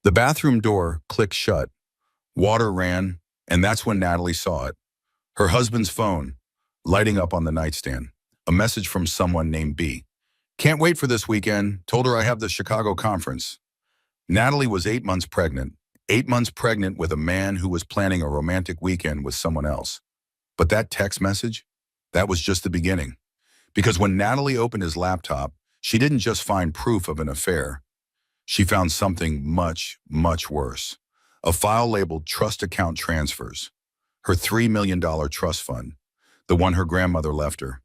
The bathroom door clicked shut. Water ran, and that's when Natalie saw it. Her husband's phone, lighting up on the nightstand. A message from someone named B. Can't wait for this weekend. Told her I have the Chicago conference. Natalie was 8 months pregnant. 8 months pregnant with a man who was planning a romantic weekend with someone else. But that text message, that was just the beginning. Because when Natalie opened his laptop, she didn't just find proof of an affair. She found something much, much worse. A file labeled trust account transfers. Her $3 million trust fund. The one her grandmother left her.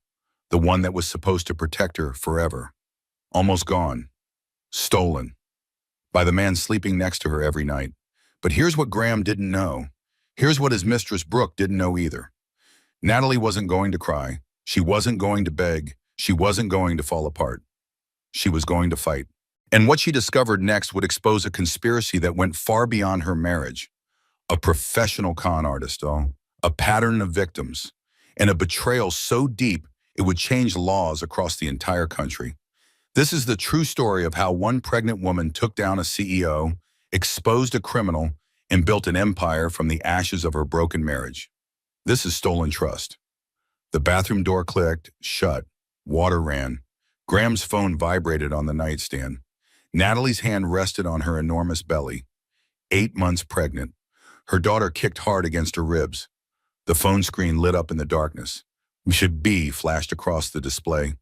The one that was supposed to protect her forever. Almost gone. Stolen. By the man sleeping next to her every night. But here's what Graham didn't know. Here's what his mistress Brooke didn't know either. Natalie wasn't going to cry. She wasn't going to beg. She wasn't going to fall apart. She was going to fight. And what she discovered next would expose a conspiracy that went far beyond her marriage. A professional con artist, a pattern of victims, and a betrayal so deep it would change laws across the entire country. This is the true story of how one pregnant woman took down a CEO, exposed a criminal, and built an empire from the ashes of her broken marriage. This is stolen trust. The bathroom door clicked, shut, water ran. Graham's phone vibrated on the nightstand. Natalie's hand rested on her enormous belly. 8 months pregnant. Her daughter kicked hard against her ribs. The phone screen lit up in the darkness. Should B flashed across the display.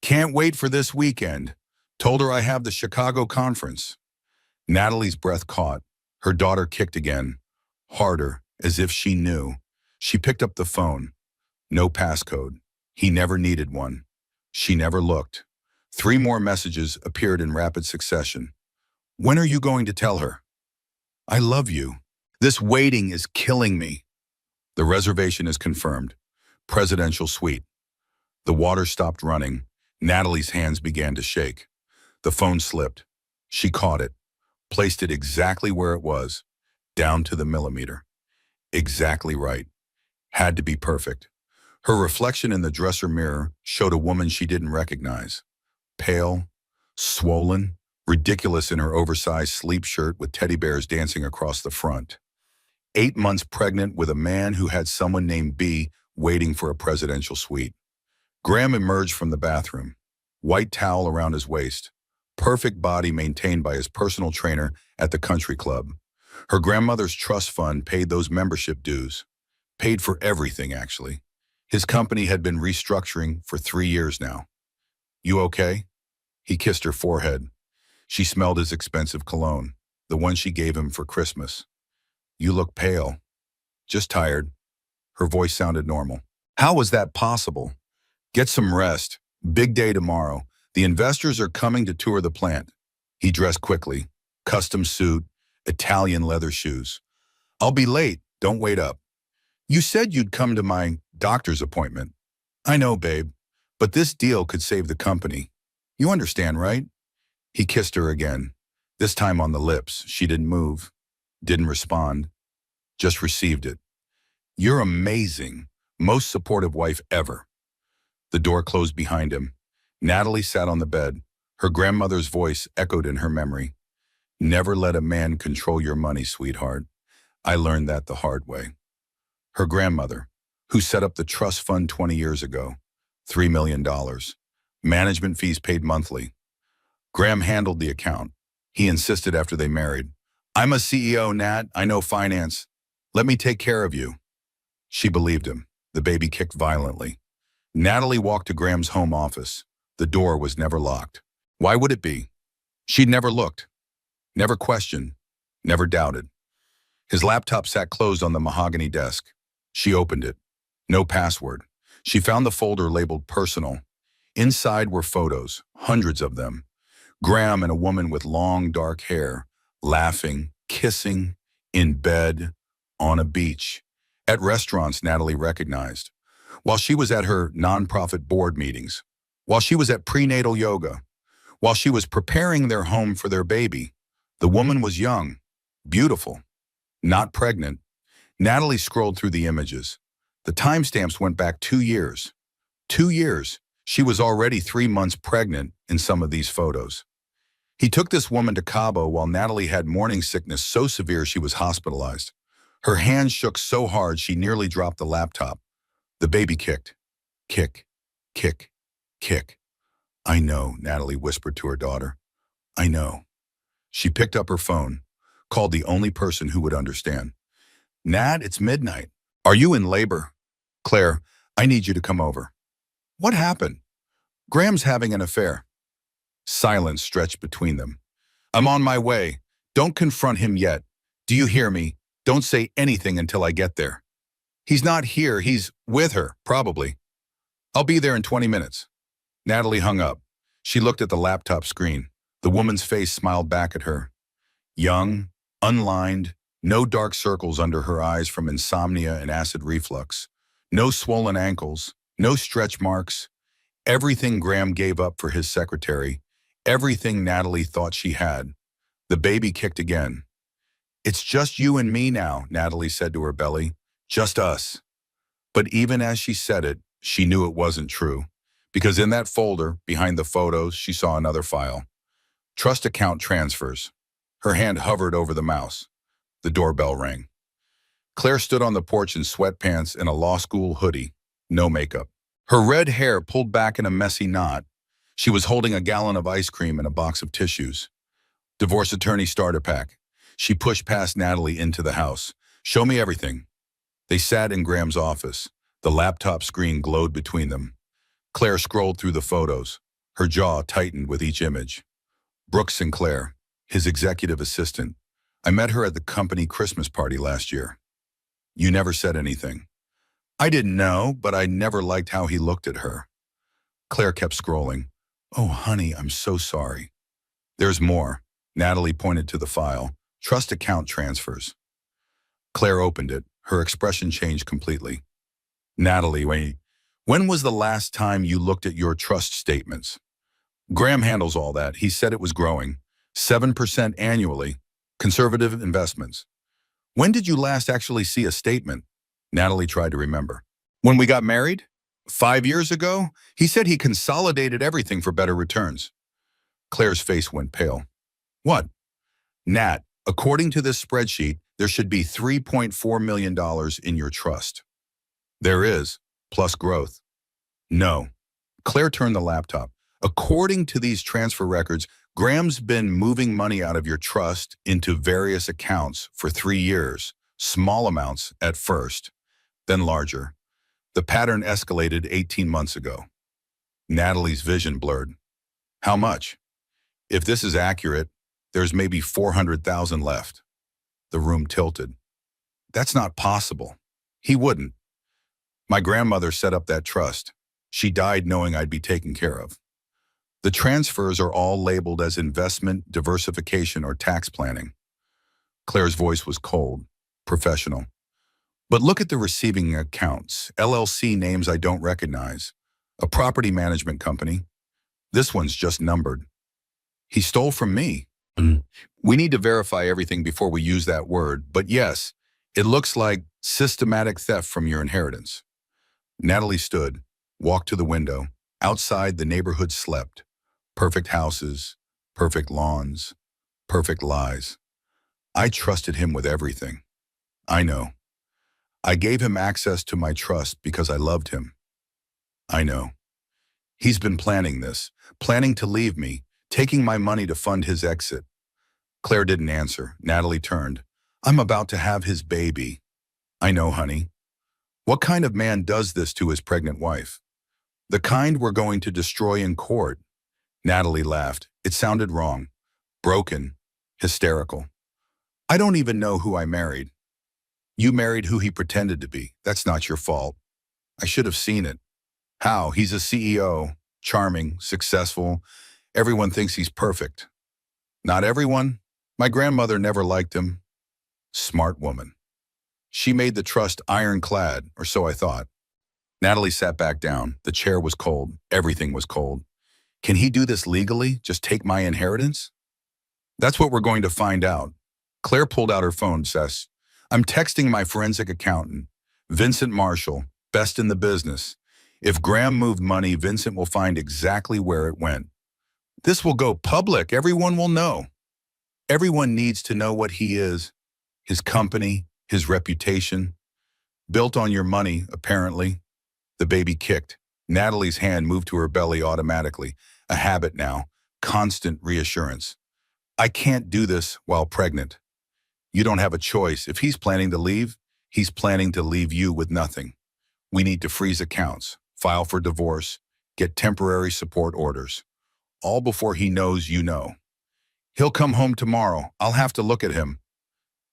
Can't wait for this weekend. Told her I have the Chicago conference. Natalie's breath caught. Her daughter kicked again. Harder, as if she knew. She picked up the phone. No passcode. He never needed one. She never looked. 3 more messages appeared in rapid succession. When are you going to tell her? I love you. This waiting is killing me. The reservation is confirmed. Presidential suite. The water stopped running. Natalie's hands began to shake. The phone slipped. She caught it, placed it exactly where it was, down to the millimeter. Exactly right. Had to be perfect. Her reflection in the dresser mirror showed a woman she didn't recognize. Pale, swollen, ridiculous in her oversized sleep shirt with teddy bears dancing across the front. 8 months pregnant with a man who had someone named B waiting for a presidential suite. Graham emerged from the bathroom, white towel around his waist, perfect body maintained by his personal trainer at the country club. Her grandmother's trust fund paid those membership dues. Paid for everything, actually. His company had been restructuring for 3 years now. You okay? He kissed her forehead. She smelled his expensive cologne, the one she gave him for Christmas. You look pale. Just tired. Her voice sounded normal. How was that possible? Get some rest. Big day tomorrow. The investors are coming to tour the plant. He dressed quickly. Custom suit, Italian leather shoes. I'll be late. Don't wait up. You said you'd come to my doctor's appointment. I know, babe, but this deal could save the company. You understand, right? He kissed her again, this time on the lips. She didn't move, didn't respond, just received it. You're amazing, most supportive wife ever. The door closed behind him. Natalie sat on the bed. Her grandmother's voice echoed in her memory. Never let a man control your money, sweetheart. I learned that the hard way. Her grandmother, who set up the trust fund 20 years ago, $3 million. Management fees paid monthly. Graham handled the account. He insisted after they married. I'm a CEO, Nat. I know finance. Let me take care of you. She believed him. The baby kicked violently. Natalie walked to Graham's home office. The door was never locked. Why would it be? She'd never looked, never questioned, never doubted. His laptop sat closed on the mahogany desk. She opened it. No password. She found the folder labeled personal. Inside were photos, hundreds of them. Graham and a woman with long, dark hair, laughing, kissing, in bed, on a beach. At restaurants Natalie recognized. While she was at her nonprofit board meetings. While she was at prenatal yoga. While she was preparing their home for their baby. The woman was young, beautiful, not pregnant. Natalie scrolled through the images. The timestamps went back 2 years. 2 years. She was already 3 months pregnant in some of these photos. He took this woman to Cabo while Natalie had morning sickness so severe she was hospitalized. Her hands shook so hard she nearly dropped the laptop. The baby kicked. Kick, kick, kick. I know, Natalie whispered to her daughter. I know. She picked up her phone, called the only person who would understand. Nat, it's midnight. Are you in labor? Claire, I need you to come over. What happened? Graham's having an affair. Silence stretched between them. I'm on my way. Don't confront him yet. Do you hear me? Don't say anything until I get there. He's not here. He's with her, probably. I'll be there in 20 minutes. Natalie hung up. She looked at the laptop screen. The woman's face smiled back at her. Young, unlined, no dark circles under her eyes from insomnia and acid reflux. No swollen ankles, no stretch marks. Everything Graham gave up for his secretary. Everything Natalie thought she had. The baby kicked again. It's just you and me now, Natalie said to her belly. Just us. But even as she said it, she knew it wasn't true. Because in that folder, behind the photos, she saw another file. Trust account transfers. Her hand hovered over the mouse. The doorbell rang. Claire stood on the porch in sweatpants and a law school hoodie. No makeup. Her red hair pulled back in a messy knot. She was holding a gallon of ice cream and a box of tissues. Divorce attorney starter pack. She pushed past Natalie into the house. Show me everything. They sat in Graham's office. The laptop screen glowed between them. Claire scrolled through the photos. Her jaw tightened with each image. Brooke Sinclair, his executive assistant. I met her at the company Christmas party last year. You never said anything. I didn't know, but I never liked how he looked at her. Claire kept scrolling. Oh, honey, I'm so sorry. There's more. Natalie pointed to the file. Trust account transfers. Claire opened it. Her expression changed completely. Natalie, when was the last time you looked at your trust statements? Graham handles all that. He said it was growing. 7% annually. Conservative investments. When did you last actually see a statement? Natalie tried to remember. When we got married? 5 years ago? He said he consolidated everything for better returns. Claire's face went pale. What? Nat, according to this spreadsheet, there should be $3.4 million in your trust. There is, plus growth. No. Claire turned the laptop. According to these transfer records, Graham's been moving money out of your trust into various accounts for 3 years, small amounts at first, then larger. The pattern escalated 18 months ago. Natalie's vision blurred. How much? If this is accurate, there's maybe 400,000 left. The room tilted. That's not possible. He wouldn't. My grandmother set up that trust. She died knowing I'd be taken care of. The transfers are all labeled as investment, diversification, or tax planning. Claire's voice was cold, professional. But look at the receiving accounts, LLC names I don't recognize, a property management company. This one's just numbered. He stole from me. We need to verify everything before we use that word, but yes, it looks like systematic theft from your inheritance. Natalie stood, walked to the window. Outside, the neighborhood slept. Perfect houses, perfect lawns, perfect lies. I trusted him with everything. I know. I gave him access to my trust because I loved him. I know. He's been planning this, planning to leave me, taking my money to fund his exit. Claire didn't answer. Natalie turned. I'm about to have his baby. I know, honey. What kind of man does this to his pregnant wife? The kind we're going to destroy in court. Natalie laughed. It sounded wrong. Broken. Hysterical. I don't even know who I married. You married who he pretended to be. That's not your fault. I should have seen it. How? He's a CEO. Charming. Successful. Everyone thinks he's perfect. Not everyone. My grandmother never liked him. Smart woman. She made the trust ironclad, or so I thought. Natalie sat back down. The chair was cold. Everything was cold. Can he do this legally? Just take my inheritance? That's what we're going to find out. Claire pulled out her phone, says, I'm texting my forensic accountant, Vincent Marshall, best in the business. If Graham moved money, Vincent will find exactly where it went. This will go public. Everyone will know. Everyone needs to know what he is, his company, his reputation. Built on your money, apparently. The baby kicked. Natalie's hand moved to her belly automatically. A habit now. Constant reassurance. I can't do this while pregnant. You don't have a choice. If he's planning to leave, he's planning to leave you with nothing. We need to freeze accounts, file for divorce, get temporary support orders. All before he knows you know. He'll come home tomorrow. I'll have to look at him.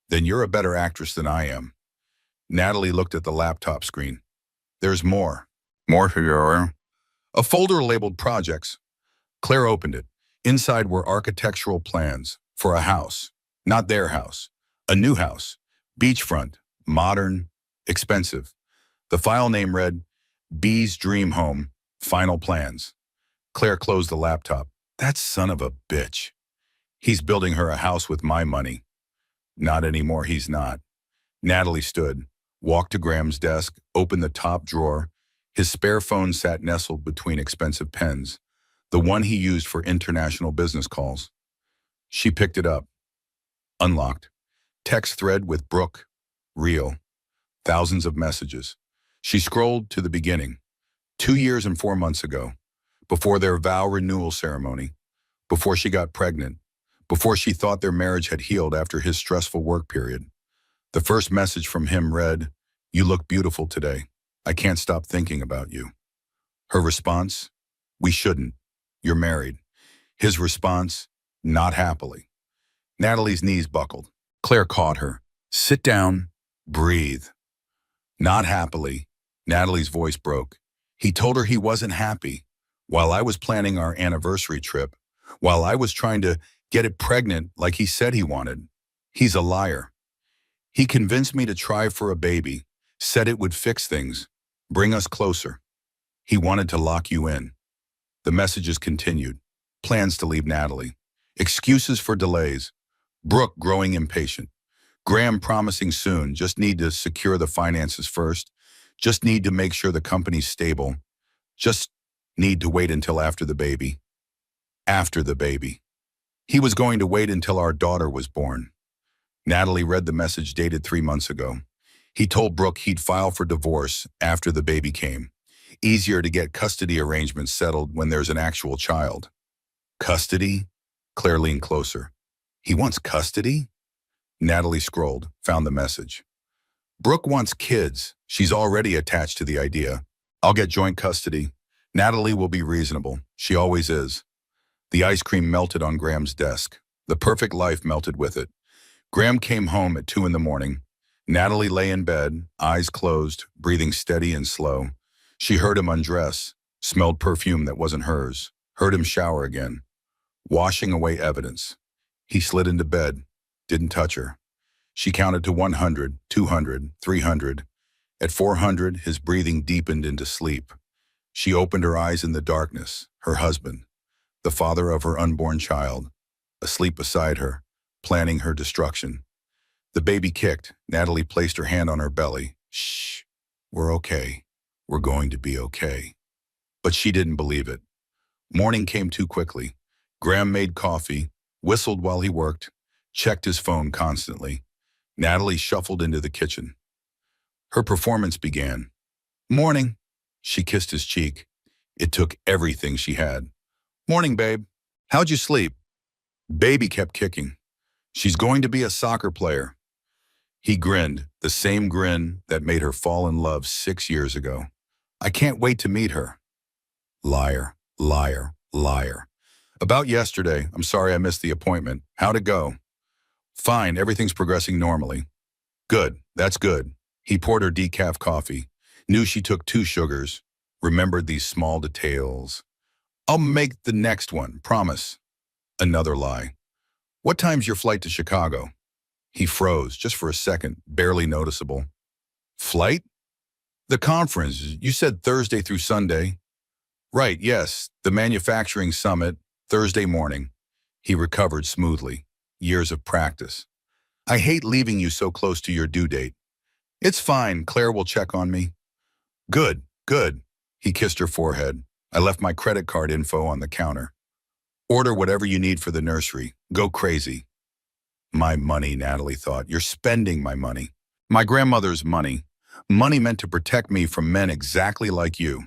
Then you're a better actress than I am. Natalie looked at the laptop screen. There's more. More for your... A folder labeled projects. Claire opened it. Inside were architectural plans for a house. Not their house. A new house. Beachfront. Modern. Expensive. The file name read, B's Dream Home. Final plans. Claire closed the laptop. That son of a bitch. He's building her a house with my money. Not anymore, he's not. Natalie stood, walked to Graham's desk, opened the top drawer. His spare phone sat nestled between expensive pens, the one he used for international business calls. She picked it up. Unlocked. Text thread with Brooke. Real. Thousands of messages. She scrolled to the beginning. 2 years and 4 months ago. Before their vow renewal ceremony. Before she got pregnant. Before she thought their marriage had healed after his stressful work period. The first message from him read, You look beautiful today. I can't stop thinking about you. Her response, We shouldn't. You're married. His response, Not happily. Natalie's knees buckled. Claire caught her. Sit down. Breathe. Not happily. Natalie's voice broke. He told her he wasn't happy. While I was planning our anniversary trip, while I was trying to get it pregnant like he said he wanted. He's a liar. He convinced me to try for a baby, said it would fix things, bring us closer. He wanted to lock you in. The messages continued. Plans to leave Natalie. Excuses for delays. Brooke growing impatient. Graham promising soon, just need to secure the finances first. Just need to make sure the company's stable. Just need to wait until after the baby. After the baby. He was going to wait until our daughter was born. Natalie read the message dated 3 months ago. He told Brooke he'd file for divorce after the baby came. Easier to get custody arrangements settled when there's an actual child. Custody? Claire leaned closer. He wants custody? Natalie scrolled, found the message. Brooke wants kids. She's already attached to the idea. I'll get joint custody. Natalie will be reasonable. She always is. The ice cream melted on Graham's desk. The perfect life melted with it. Graham came home at 2 a.m. Natalie lay in bed, eyes closed, breathing steady and slow. She heard him undress, smelled perfume that wasn't hers, heard him shower again, washing away evidence. He slid into bed, didn't touch her. She counted to 100, 200, 300. At 400, his breathing deepened into sleep. She opened her eyes in the darkness, her husband, the father of her unborn child, asleep beside her, planning her destruction. The baby kicked. Natalie placed her hand on her belly. Shh, we're okay. We're going to be okay. But she didn't believe it. Morning came too quickly. Graham made coffee, whistled while he worked, checked his phone constantly. Natalie shuffled into the kitchen. Her performance began. Morning. She kissed his cheek. It took everything she had. Morning, babe. How'd you sleep? Baby kept kicking. She's going to be a soccer player. He grinned, the same grin that made her fall in love 6 years ago. I can't wait to meet her. Liar, liar, liar. About yesterday, I'm sorry I missed the appointment. How'd it go? Fine, everything's progressing normally. Good, that's good. He poured her decaf coffee, knew she took 2 sugars, remembered these small details. I'll make the next one, promise. Another lie. What time's your flight to Chicago? He froze, just for a second, barely noticeable. Flight? The conference, you said Thursday through Sunday. Right, yes, the manufacturing summit, Thursday morning. He recovered smoothly. Years of practice. I hate leaving you so close to your due date. It's fine, Claire will check on me. Good, good. He kissed her forehead. I left my credit card info on the counter. Order whatever you need for the nursery. Go crazy. My money, Natalie thought. You're spending my money. My grandmother's money. Money meant to protect me from men exactly like you.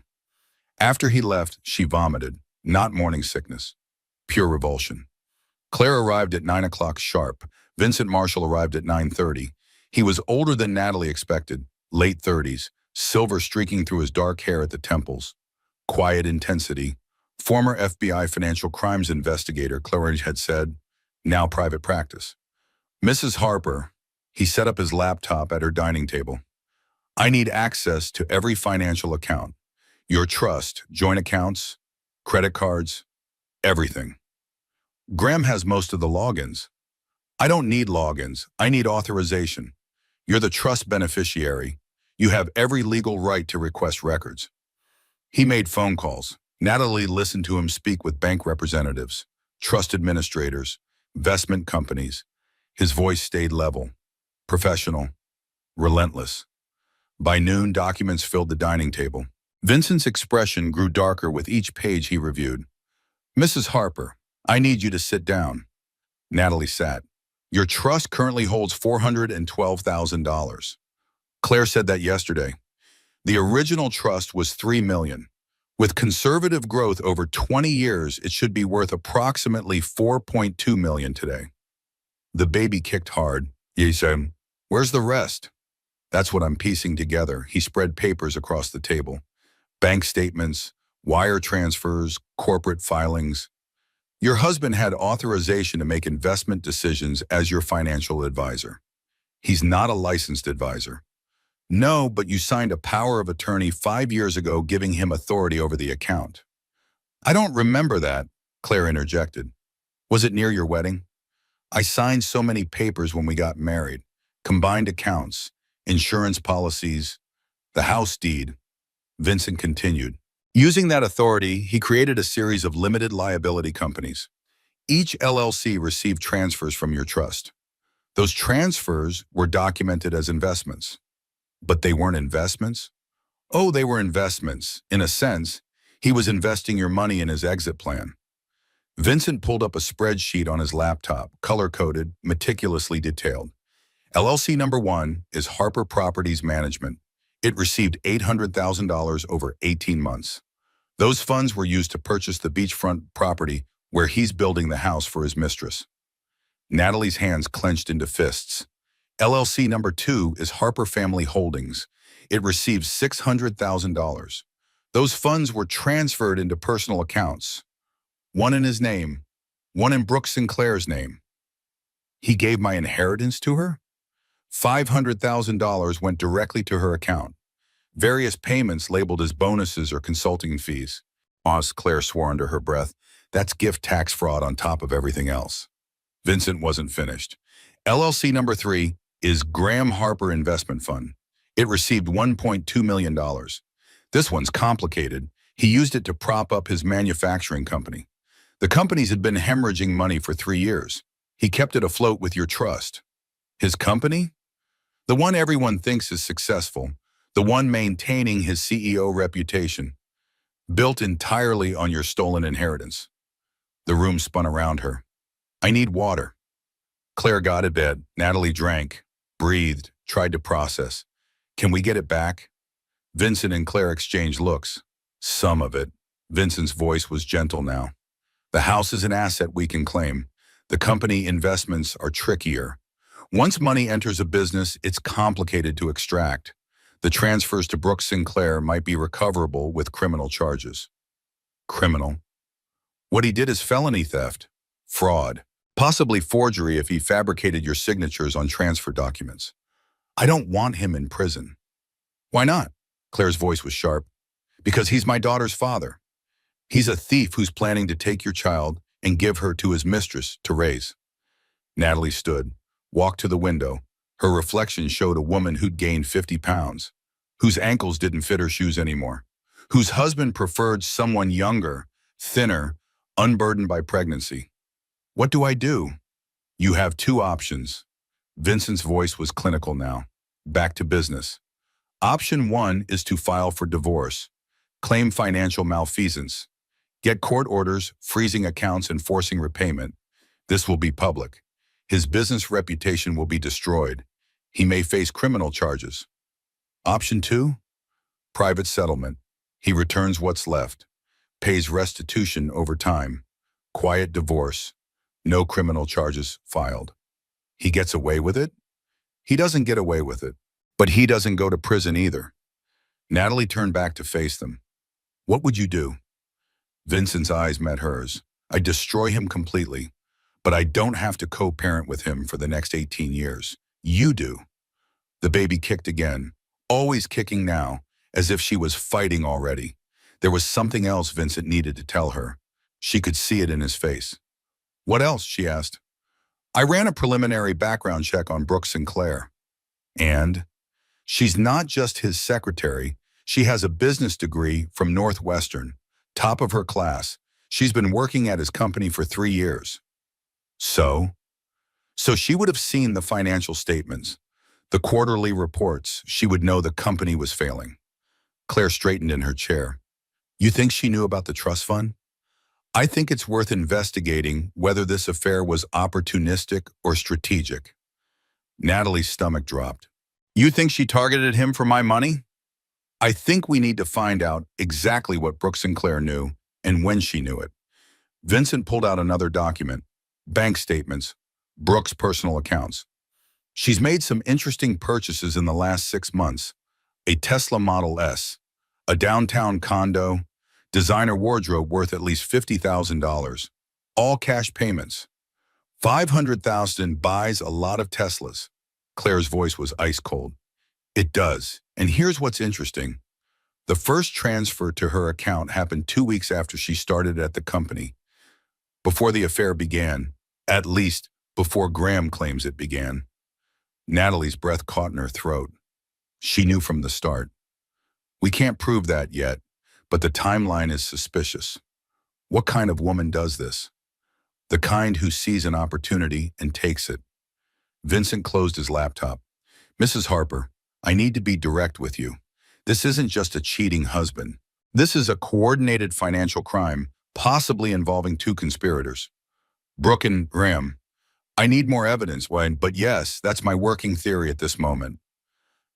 After he left, she vomited. Not morning sickness. Pure revulsion. Claire arrived at 9 o'clock sharp. Vincent Marshall arrived at 9:30. He was older than Natalie expected, late 30s, silver streaking through his dark hair at the temples. Quiet intensity. Former FBI financial crimes investigator, Claire had said, now private practice. Mrs. Harper, he set up his laptop at her dining table. I need access to every financial account. Your trust, joint accounts, credit cards, everything. Graham has most of the logins. I don't need logins. I need authorization. You're the trust beneficiary. You have every legal right to request records. He made phone calls. Natalie listened to him speak with bank representatives, trust administrators, investment companies. His voice stayed level, professional, relentless. By noon, documents filled the dining table. Vincent's expression grew darker with each page he reviewed. Mrs. Harper, I need you to sit down. Natalie sat. Your trust currently holds $412,000. Claire said that yesterday. The original trust was $3 million. With conservative growth over 20 years, it should be worth approximately $4.2 million today. The baby kicked hard. He said, where's the rest? That's what I'm piecing together. He spread papers across the table. Bank statements, wire transfers, corporate filings. Your husband had authorization to make investment decisions as your financial advisor. He's not a licensed advisor. No, but you signed a power of attorney 5 years ago giving him authority over the account. I don't remember that, Claire interjected. Was it near your wedding? I signed so many papers when we got married. Combined accounts, insurance policies, the house deed. Vincent continued. Using that authority, he created a series of limited liability companies. Each LLC received transfers from your trust. Those transfers were documented as investments. But they weren't investments? Oh, they were investments. In a sense, he was investing your money in his exit plan. Vincent pulled up a spreadsheet on his laptop, color-coded, meticulously detailed. LLC number 1 is Harper Properties Management. It received $800,000 over 18 months. Those funds were used to purchase the beachfront property where he's building the house for his mistress. Natalie's hands clenched into fists. LLC number 2 is Harper Family Holdings. It received $600,000. Those funds were transferred into personal accounts. One in his name, one in Brooke Sinclair's name. He gave my inheritance to her? $500,000 went directly to her account. Various payments labeled as bonuses or consulting fees. Claire swore under her breath. That's gift tax fraud on top of everything else. Vincent wasn't finished. LLC number 3 is Graham Harper Investment Fund. It received $1.2 million. This one's complicated. He used it to prop up his manufacturing company. The companies had been hemorrhaging money for 3 years. He kept it afloat with your trust. His company? The one everyone thinks is successful, the one maintaining his CEO reputation, built entirely on your stolen inheritance. The room spun around her. I need water. Claire got out of bed. Natalie drank, breathed, tried to process. Can we get it back? Vincent and Claire exchanged looks. Some of it. Vincent's voice was gentle now. The house is an asset we can claim. The company investments are trickier. Once money enters a business, it's complicated to extract. The transfers to Brooke Sinclair might be recoverable with criminal charges. Criminal? What he did is felony theft, fraud, possibly forgery if he fabricated your signatures on transfer documents. I don't want him in prison. Why not? Claire's voice was sharp. Because he's my daughter's father. He's a thief who's planning to take your child and give her to his mistress to raise. Natalie stood, walked to the window. Her reflection showed a woman who'd gained 50 pounds, whose ankles didn't fit her shoes anymore, whose husband preferred someone younger, thinner, unburdened by pregnancy. What do I do? You have 2 options. Vincent's voice was clinical now. Back to business. Option 1 is to file for divorce, claim financial malfeasance, Get court orders, freezing accounts, and forcing repayment. This will be public. His business reputation will be destroyed. He may face criminal charges. Option 2, private settlement. He returns what's left, pays restitution over time, quiet divorce, no criminal charges filed. He gets away with it? He doesn't get away with it, but he doesn't go to prison either. Natalie turned back to face them. What would you do? Vincent's eyes met hers. I'd destroy him completely, but I don't have to co-parent with him for the next 18 years. You do. The baby kicked again, always kicking now, as if she was fighting already. There was something else Vincent needed to tell her. She could see it in his face. What else? She asked. I ran a preliminary background check on Brooke Sinclair. And? She's not just his secretary. She has a business degree from Northwestern, top of her class. She's been working at his company for 3 years. So she would have seen the financial statements, the quarterly reports. She would know the company was failing. Claire straightened in her chair. You think she knew about the trust fund? I think it's worth investigating whether this affair was opportunistic or strategic. Natalie's stomach dropped. You think she targeted him for my money? I think we need to find out exactly what Brooke Sinclair knew and when she knew it. Vincent pulled out another document, bank statements, Brooke's personal accounts. She's made some interesting purchases in the last 6 months. A Tesla Model S, a downtown condo, designer wardrobe worth at least $50,000, all cash payments. $500,000 buys a lot of Teslas. Claire's voice was ice cold. It does. And here's what's interesting. The first transfer to her account happened 2 weeks after she started at the company. Before the affair began, at least before Graham claims it began. Natalie's breath caught in her throat. She knew from the start. We can't prove that yet, but the timeline is suspicious. What kind of woman does this? The kind who sees an opportunity and takes it. Vincent closed his laptop. Mrs. Harper, I need to be direct with you. This isn't just a cheating husband. This is a coordinated financial crime, possibly involving 2 conspirators. Brooke and Graham. I need more evidence, but yes, that's my working theory at this moment.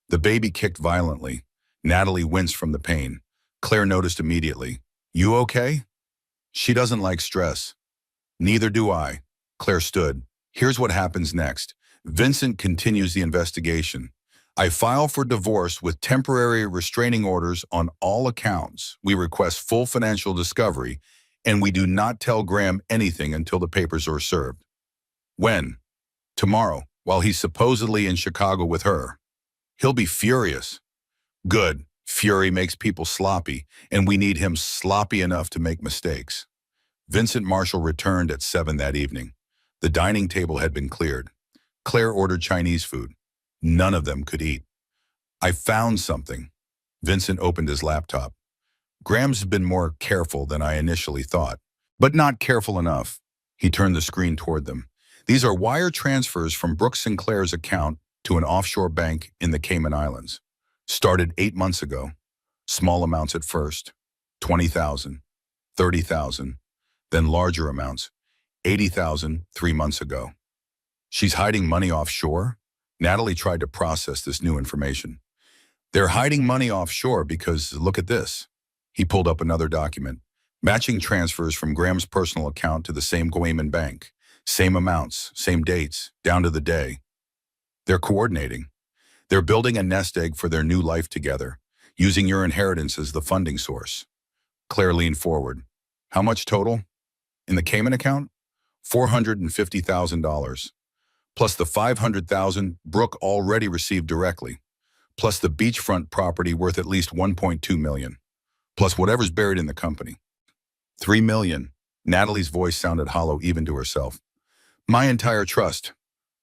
The baby kicked violently. Natalie winced from the pain. Claire noticed immediately. You okay? She doesn't like stress. Neither do I. Claire stood. Here's what happens next. Vincent continues the investigation. I file for divorce with temporary restraining orders on all accounts. We request full financial discovery, and we do not tell Graham anything until the papers are served. When? Tomorrow, while he's supposedly in Chicago with her. He'll be furious. Good. Fury makes people sloppy, and we need him sloppy enough to make mistakes. Vincent Marshall returned at 7 that evening. The dining table had been cleared. Claire ordered Chinese food. None of them could eat. I found something. Vincent opened his laptop. Graham's been more careful than I initially thought, but not careful enough. He turned the screen toward them. These are wire transfers from Brooke Sinclair's account to an offshore bank in the Cayman Islands. Started 8 months ago. Small amounts at first, 20,000, 30,000, then larger amounts, 80,000 3 months ago. She's hiding money offshore? Natalie tried to process this new information. They're hiding money offshore because, look at this. He pulled up another document, matching transfers from Graham's personal account to the same Cayman bank. Same amounts, same dates, down to the day. They're coordinating. They're building a nest egg for their new life together, using your inheritance as the funding source. Claire leaned forward. How much total? In the Cayman account? $450,000. Plus the $500,000 Brooke already received directly. Plus the beachfront property worth at least $1.2 million. Plus whatever's buried in the company. $3 million. Natalie's voice sounded hollow even to herself. My entire trust.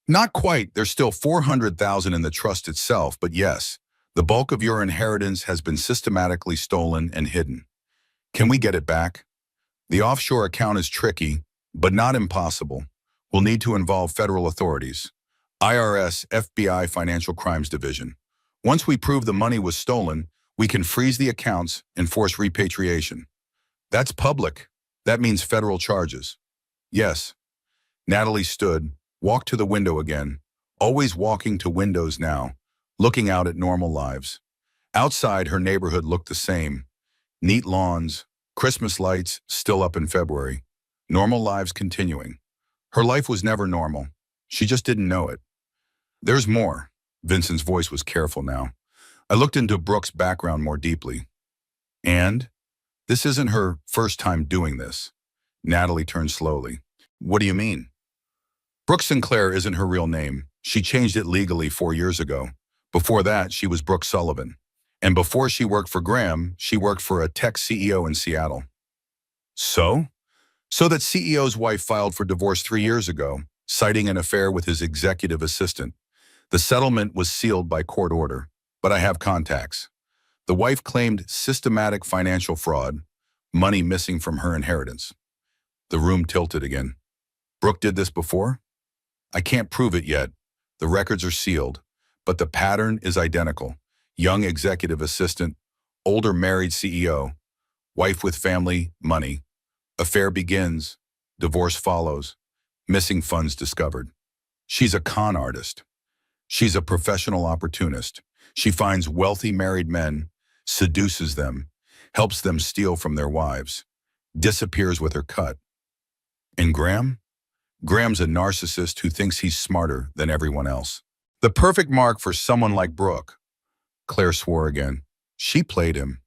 Not quite. There's still $400,000 in the trust itself, but yes, the bulk of your inheritance has been systematically stolen and hidden. Can we get it back? The offshore account is tricky, but not impossible. We'll need to involve federal authorities. IRS, FBI, Financial Crimes Division. Once we prove the money was stolen, we can freeze the accounts and force repatriation. That's public. That means federal charges. Yes. Natalie stood, walked to the window again, always walking to windows now, looking out at normal lives. Outside, her neighborhood looked the same. Neat lawns, Christmas lights still up in February. Normal lives continuing. Her life was never normal. She just didn't know it. There's more. Vincent's voice was careful now. I looked into Brooke's background more deeply. And this isn't her first time doing this. Natalie turned slowly. What do you mean? Brooke Sinclair isn't her real name. She changed it legally 4 years ago. Before that, she was Brooke Sullivan. And before she worked for Graham, she worked for a tech CEO in Seattle. So? So that CEO's wife filed for divorce 3 years ago, citing an affair with his executive assistant. The settlement was sealed by court order, but I have contacts. The wife claimed systematic financial fraud, money missing from her inheritance. The room tilted again. Brooke did this before? I can't prove it yet. The records are sealed, but the pattern is identical. Young executive assistant, older married CEO, wife with family, money. Affair begins, divorce follows, missing funds discovered. She's a con artist. She's a professional opportunist. She finds wealthy married men, seduces them, helps them steal from their wives, disappears with her cut. And Graham? Graham's a narcissist who thinks he's smarter than everyone else. The perfect mark for someone like Brooke. Claire swore again. She played him.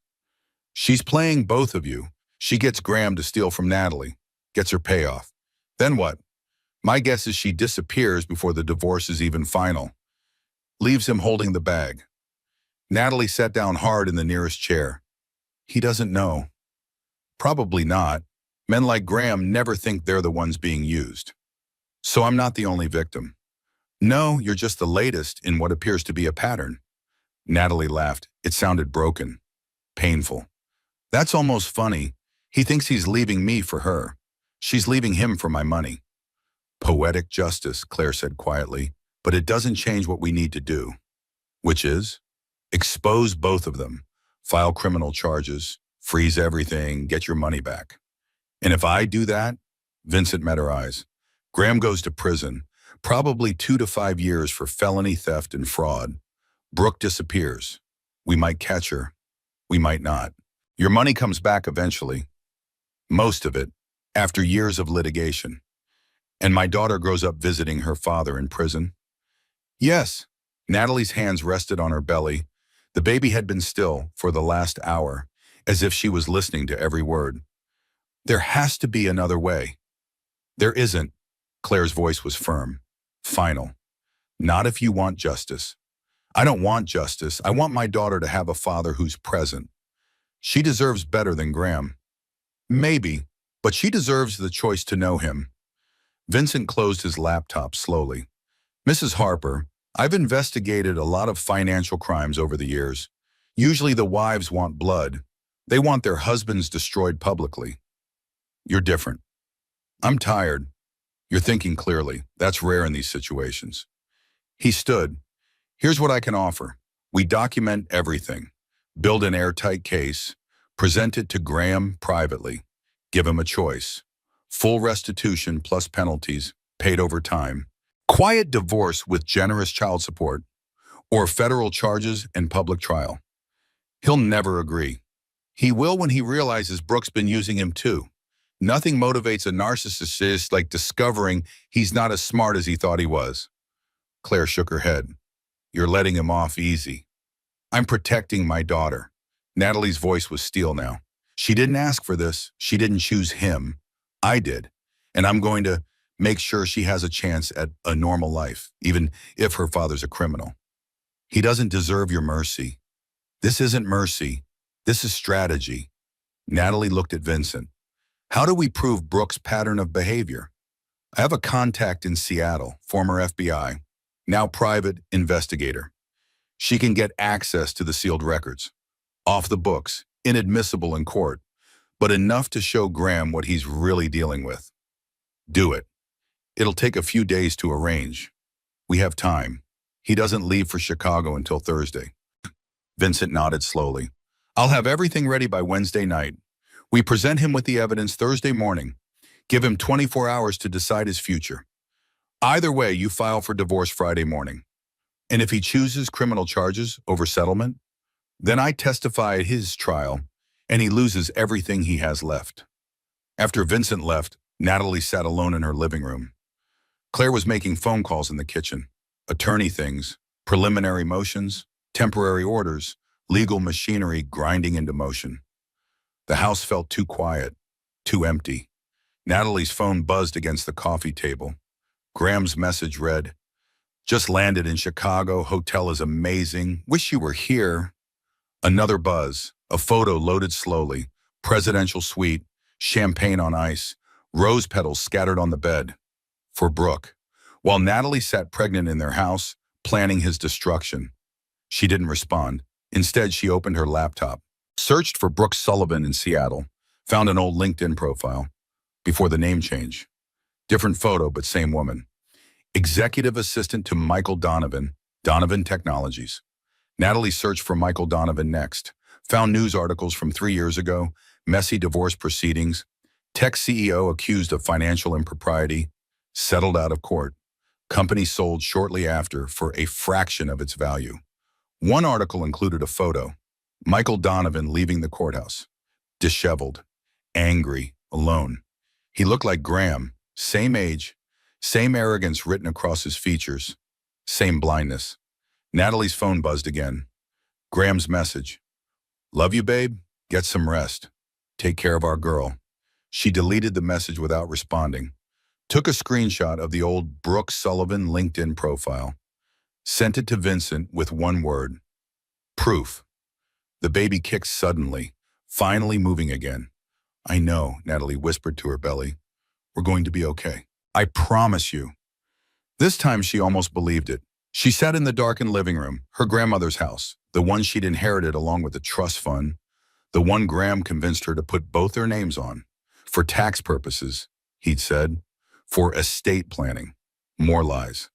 She's playing both of you. She gets Graham to steal from Natalie, gets her payoff. Then what? My guess is she disappears before the divorce is even final. Leaves him holding the bag. Natalie sat down hard in the nearest chair. He doesn't know. Probably not. Men like Graham never think they're the ones being used. So I'm not the only victim. No, you're just the latest in what appears to be a pattern. Natalie laughed. It sounded broken, painful. That's almost funny. He thinks he's leaving me for her. She's leaving him for my money. Poetic justice, Claire said quietly, but it doesn't change what we need to do. Which is? Expose both of them, file criminal charges, freeze everything, get your money back. And if I do that, Vincent met her eyes. Graham goes to prison, probably 2 to 5 years for felony theft and fraud. Brooke disappears. We might catch her. We might not. Your money comes back eventually. Most of it, after years of litigation. And my daughter grows up visiting her father in prison. Yes. Natalie's hands rested on her belly. The baby had been still for the last hour, as if she was listening to every word. There has to be another way. There isn't. Claire's voice was firm, final. Not if you want justice. I don't want justice. I want my daughter to have a father who's present. She deserves better than Graham. Maybe, but she deserves the choice to know him. Vincent closed his laptop slowly. Mrs. Harper, I've investigated a lot of financial crimes over the years. Usually the wives want blood. They want their husbands destroyed publicly. You're different. I'm tired. You're thinking clearly. That's rare in these situations. He stood. Here's what I can offer. We document everything. Build an airtight case. Present it to Graham privately. Give him a choice. Full restitution plus penalties, paid over time. Quiet divorce with generous child support. Or federal charges and public trial. He'll never agree. He will when he realizes Brooke's been using him too. Nothing motivates a narcissist like discovering he's not as smart as he thought he was. Claire shook her head. You're letting him off easy. I'm protecting my daughter. Natalie's voice was steel now. She didn't ask for this. She didn't choose him. I did. And I'm going to make sure she has a chance at a normal life, even if her father's a criminal. He doesn't deserve your mercy. This isn't mercy. This is strategy. Natalie looked at Vincent. How do we prove Brooke's pattern of behavior? I have a contact in Seattle, former FBI, now private investigator. She can get access to the sealed records. Off the books, inadmissible in court, but enough to show Graham what he's really dealing with. Do it. It'll take a few days to arrange. We have time. He doesn't leave for Chicago until Thursday. Vincent nodded slowly. I'll have everything ready by Wednesday night. We present him with the evidence Thursday morning. Give him 24 hours to decide his future. Either way, you file for divorce Friday morning. And if he chooses criminal charges over settlement, then I testify at his trial, and he loses everything he has left. After Vincent left, Natalie sat alone in her living room. Claire was making phone calls in the kitchen. Attorney things, preliminary motions, temporary orders, legal machinery grinding into motion. The house felt too quiet, too empty. Natalie's phone buzzed against the coffee table. Graham's message read, "Just landed in Chicago, hotel is amazing, wish you were here." Another buzz, a photo loaded slowly, presidential suite, champagne on ice, rose petals scattered on the bed. For Brooke, while Natalie sat pregnant in their house, planning his destruction. She didn't respond. Instead, she opened her laptop, searched for Brooke Sullivan in Seattle, found an old LinkedIn profile, before the name change. Different photo, but same woman. Executive assistant to Michael Donovan, Donovan Technologies. Natalie searched for Michael Donovan next, found news articles from 3 years ago, messy divorce proceedings, tech CEO accused of financial impropriety, settled out of court, company sold shortly after for a fraction of its value. One article included a photo, Michael Donovan leaving the courthouse, disheveled, angry, alone. He looked like Graham, same age, same arrogance written across his features, same blindness. Natalie's phone buzzed again. Graham's message, "Love you, babe. Get some rest. Take care of our girl." She deleted the message without responding, took a screenshot of the old Brooke Sullivan LinkedIn profile, sent it to Vincent with one word, proof. The baby kicked suddenly, finally moving again. "I know," Natalie whispered to her belly. "We're going to be okay. I promise you." This time she almost believed it. She sat in the darkened living room, her grandmother's house, the one she'd inherited along with the trust fund, the one Graham convinced her to put both their names on. For tax purposes, he'd said. For estate planning. More lies.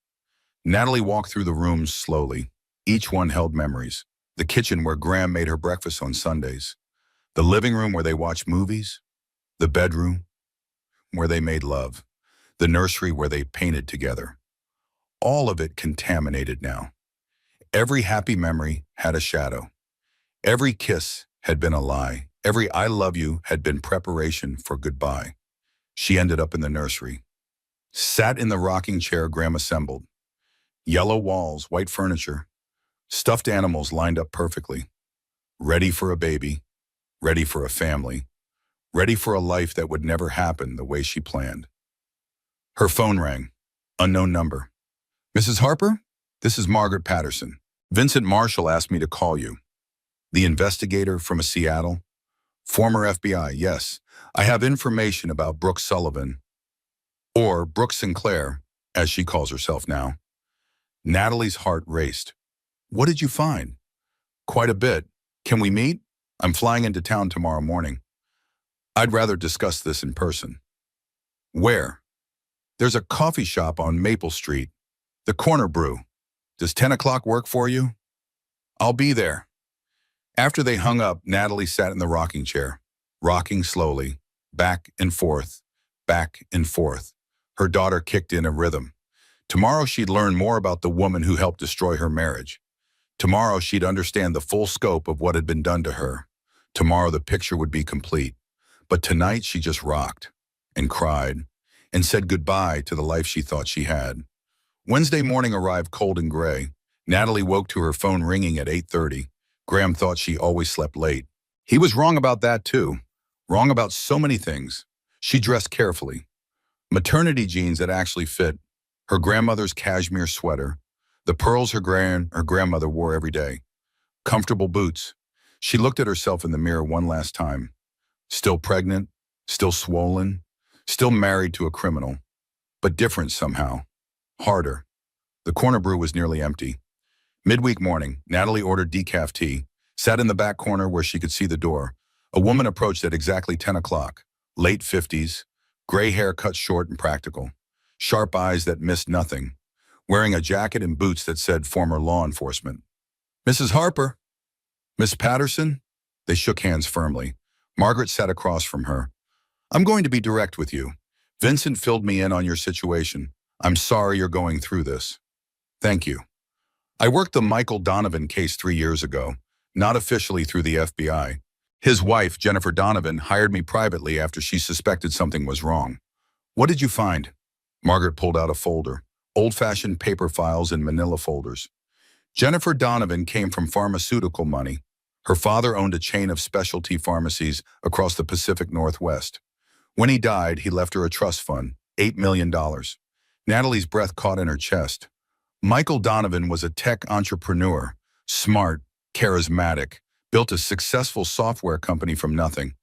Natalie walked through the rooms slowly. Each one held memories. The kitchen where Graham made her breakfast on Sundays. The living room where they watched movies. The bedroom where they made love. The nursery where they painted together. All of it contaminated now. Every happy memory had a shadow. Every kiss had been a lie. Every "I love you" had been preparation for goodbye. She ended up in the nursery. Sat in the rocking chair Graham assembled. Yellow walls, white furniture, stuffed animals lined up perfectly. Ready for a baby, ready for a family, ready for a life that would never happen the way she planned. Her phone rang. Unknown number. "Mrs. Harper? This is Margaret Patterson. Vincent Marshall asked me to call you." The investigator from Seattle? Former FBI, yes. "I have information about Brooke Sullivan, or Brooke Sinclair, as she calls herself now." Natalie's heart raced. "What did you find?" "Quite a bit. Can we meet? I'm flying into town tomorrow morning." "I'd rather discuss this in person." "Where?" "There's a coffee shop on Maple Street. The Corner Brew. Does 10 o'clock work for you?" "I'll be there." After they hung up, Natalie sat in the rocking chair, rocking slowly, back and forth, back and forth. Her daughter kicked in a rhythm. Tomorrow she'd learn more about the woman who helped destroy her marriage. Tomorrow she'd understand the full scope of what had been done to her. Tomorrow the picture would be complete. But tonight she just rocked and cried and said goodbye to the life she thought she had. Wednesday morning arrived cold and gray. Natalie woke to her phone ringing at 8:30. Graham thought she always slept late. He was wrong about that too. Wrong about so many things. She dressed carefully. Maternity jeans that actually fit, her grandmother's cashmere sweater, the pearls her grandmother wore every day, comfortable boots. She looked at herself in the mirror one last time. Still pregnant, still swollen, still married to a criminal, but different somehow. Harder. The Corner Brew was nearly empty. Midweek morning, Natalie ordered decaf tea, sat in the back corner where she could see the door. A woman approached at exactly 10 o'clock, late 50s, gray hair cut short and practical, sharp eyes that missed nothing, wearing a jacket and boots that said former law enforcement. "Mrs. Harper?" "Miss Patterson?" They shook hands firmly. Margaret sat across from her. I'm going to be direct with you. Vincent filled me in on your situation. I'm sorry you're going through this. Thank you. I worked the Michael Donovan case 3 years ago, not officially through the FBI. His wife, Jennifer Donovan, hired me privately after she suspected something was wrong. What did you find? Margaret pulled out a folder, old-fashioned paper files in manila folders. Jennifer Donovan came from pharmaceutical money. Her father owned a chain of specialty pharmacies across the Pacific Northwest. When he died, he left her a trust fund, $8 million. Natalie's breath caught in her chest. Michael Donovan was a tech entrepreneur, smart, charismatic, built a successful software company from nothing.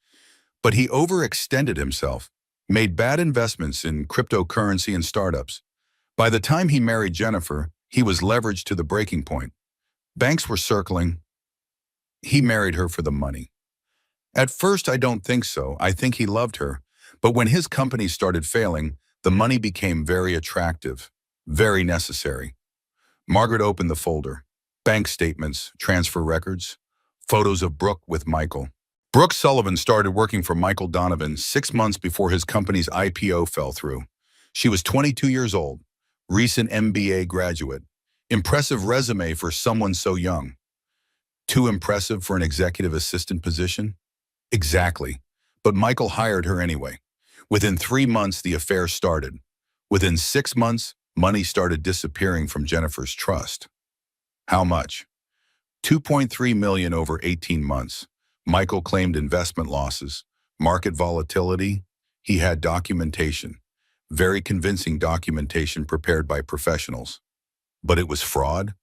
But he overextended himself, made bad investments in cryptocurrency and startups. By the time he married Jennifer, he was leveraged to the breaking point. Banks were circling. He married her for the money. At first, I don't think so. I think he loved her. But when his company started failing, the money became very attractive, very necessary. Margaret opened the folder. Bank statements, transfer records, photos of Brooke with Michael. Brooke Sullivan started working for Michael Donovan 6 months before his company's IPO fell through. She was 22 years old, recent MBA graduate. Impressive resume for someone so young. Too impressive for an executive assistant position? Exactly. But Michael hired her anyway. Within 3 months, the affair started. Within 6 months, money started disappearing from Jennifer's trust. How much? $2.3 million over 18 months. Michael claimed investment losses, market volatility. He had documentation, very convincing documentation prepared by professionals. But it was fraud.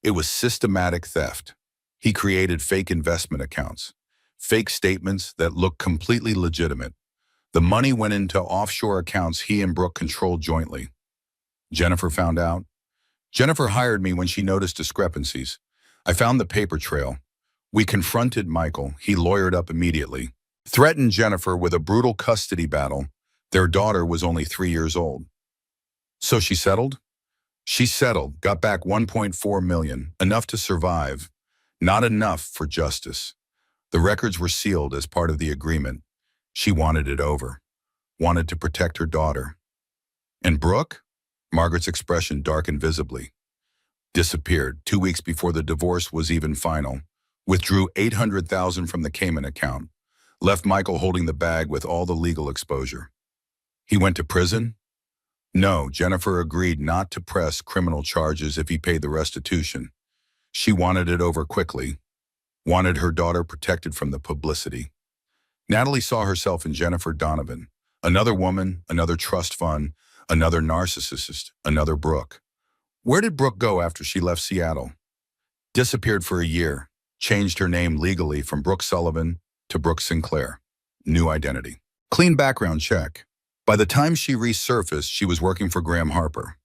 It was systematic theft. He created fake investment accounts, fake statements that looked completely legitimate. The money went into offshore accounts he and Brooke controlled jointly. Jennifer found out. Jennifer hired me when she noticed discrepancies. I found the paper trail. We confronted Michael. He lawyered up immediately. Threatened Jennifer with a brutal custody battle. Their daughter was only 3 years old. So she settled? She settled, got back $1.4 million, enough to survive. Not enough for justice. The records were sealed as part of the agreement. She wanted it over. Wanted to protect her daughter. And Brooke? Margaret's expression darkened visibly. Disappeared 2 weeks before the divorce was even final. Withdrew $800,000 from the Cayman account. Left Michael holding the bag with all the legal exposure. He went to prison? No, Jennifer agreed not to press criminal charges if he paid the restitution. She wanted it over quickly. Wanted her daughter protected from the publicity. Natalie saw herself in Jennifer Donovan. Another woman, another trust fund, another narcissist, another Brooke. Where did Brooke go after she left Seattle? Disappeared for a year. Changed her name legally from Brooke Sullivan to Brooke Sinclair. New identity. Clean background check. By the time she resurfaced, she was working for Graham Harper.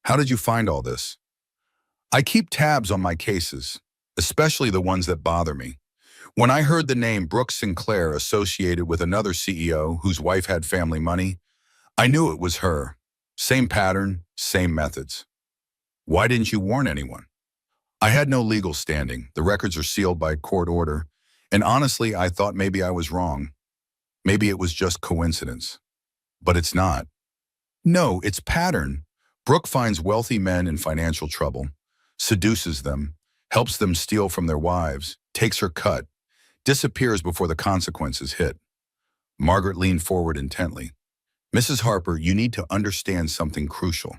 How did you find all this? I keep tabs on my cases, especially the ones that bother me. When I heard the name Brooke Sinclair associated with another CEO whose wife had family money, I knew it was her. Same pattern, same methods. Why didn't you warn anyone? I had no legal standing. The records are sealed by court order. And honestly, I thought maybe I was wrong. Maybe it was just coincidence. But it's not. No, it's pattern. Brooke finds wealthy men in financial trouble, seduces them, helps them steal from their wives, takes her cut, disappears before the consequences hit. Margaret leaned forward intently. Mrs. Harper, you need to understand something crucial.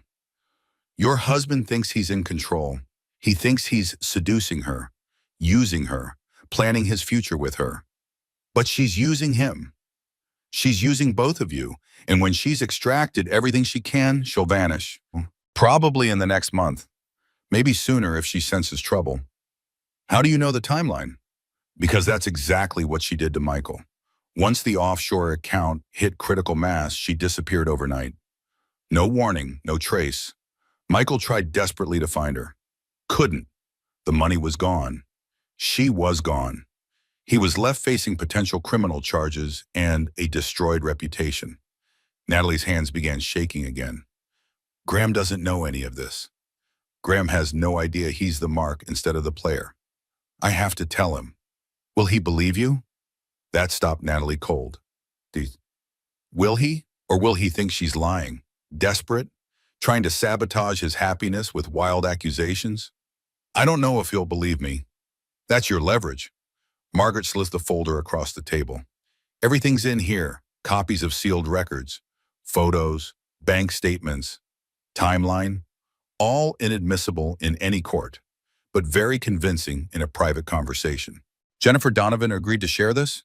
Your husband thinks he's in control. He thinks he's seducing her, using her, planning his future with her. But she's using him. She's using both of you, and when she's extracted everything she can, she'll vanish. Probably in the next month. Maybe sooner if she senses trouble. How do you know the timeline? Because that's exactly what she did to Michael. Once the offshore account hit critical mass, she disappeared overnight. No warning, no trace. Michael tried desperately to find her. Couldn't. The money was gone. She was gone. He was left facing potential criminal charges and a destroyed reputation. Natalie's hands began shaking again. Graham doesn't know any of this. Graham has no idea he's the mark instead of the player. I have to tell him. Will he believe you? That stopped Natalie cold. Do- Will he? Or will he think she's lying? Desperate? Trying to sabotage his happiness with wild accusations? I don't know if he'll believe me. That's your leverage. Margaret slid the folder across the table. Everything's in here. Copies of sealed records, photos, bank statements, timeline, all inadmissible in any court, but very convincing in a private conversation. Jennifer Donovan agreed to share this?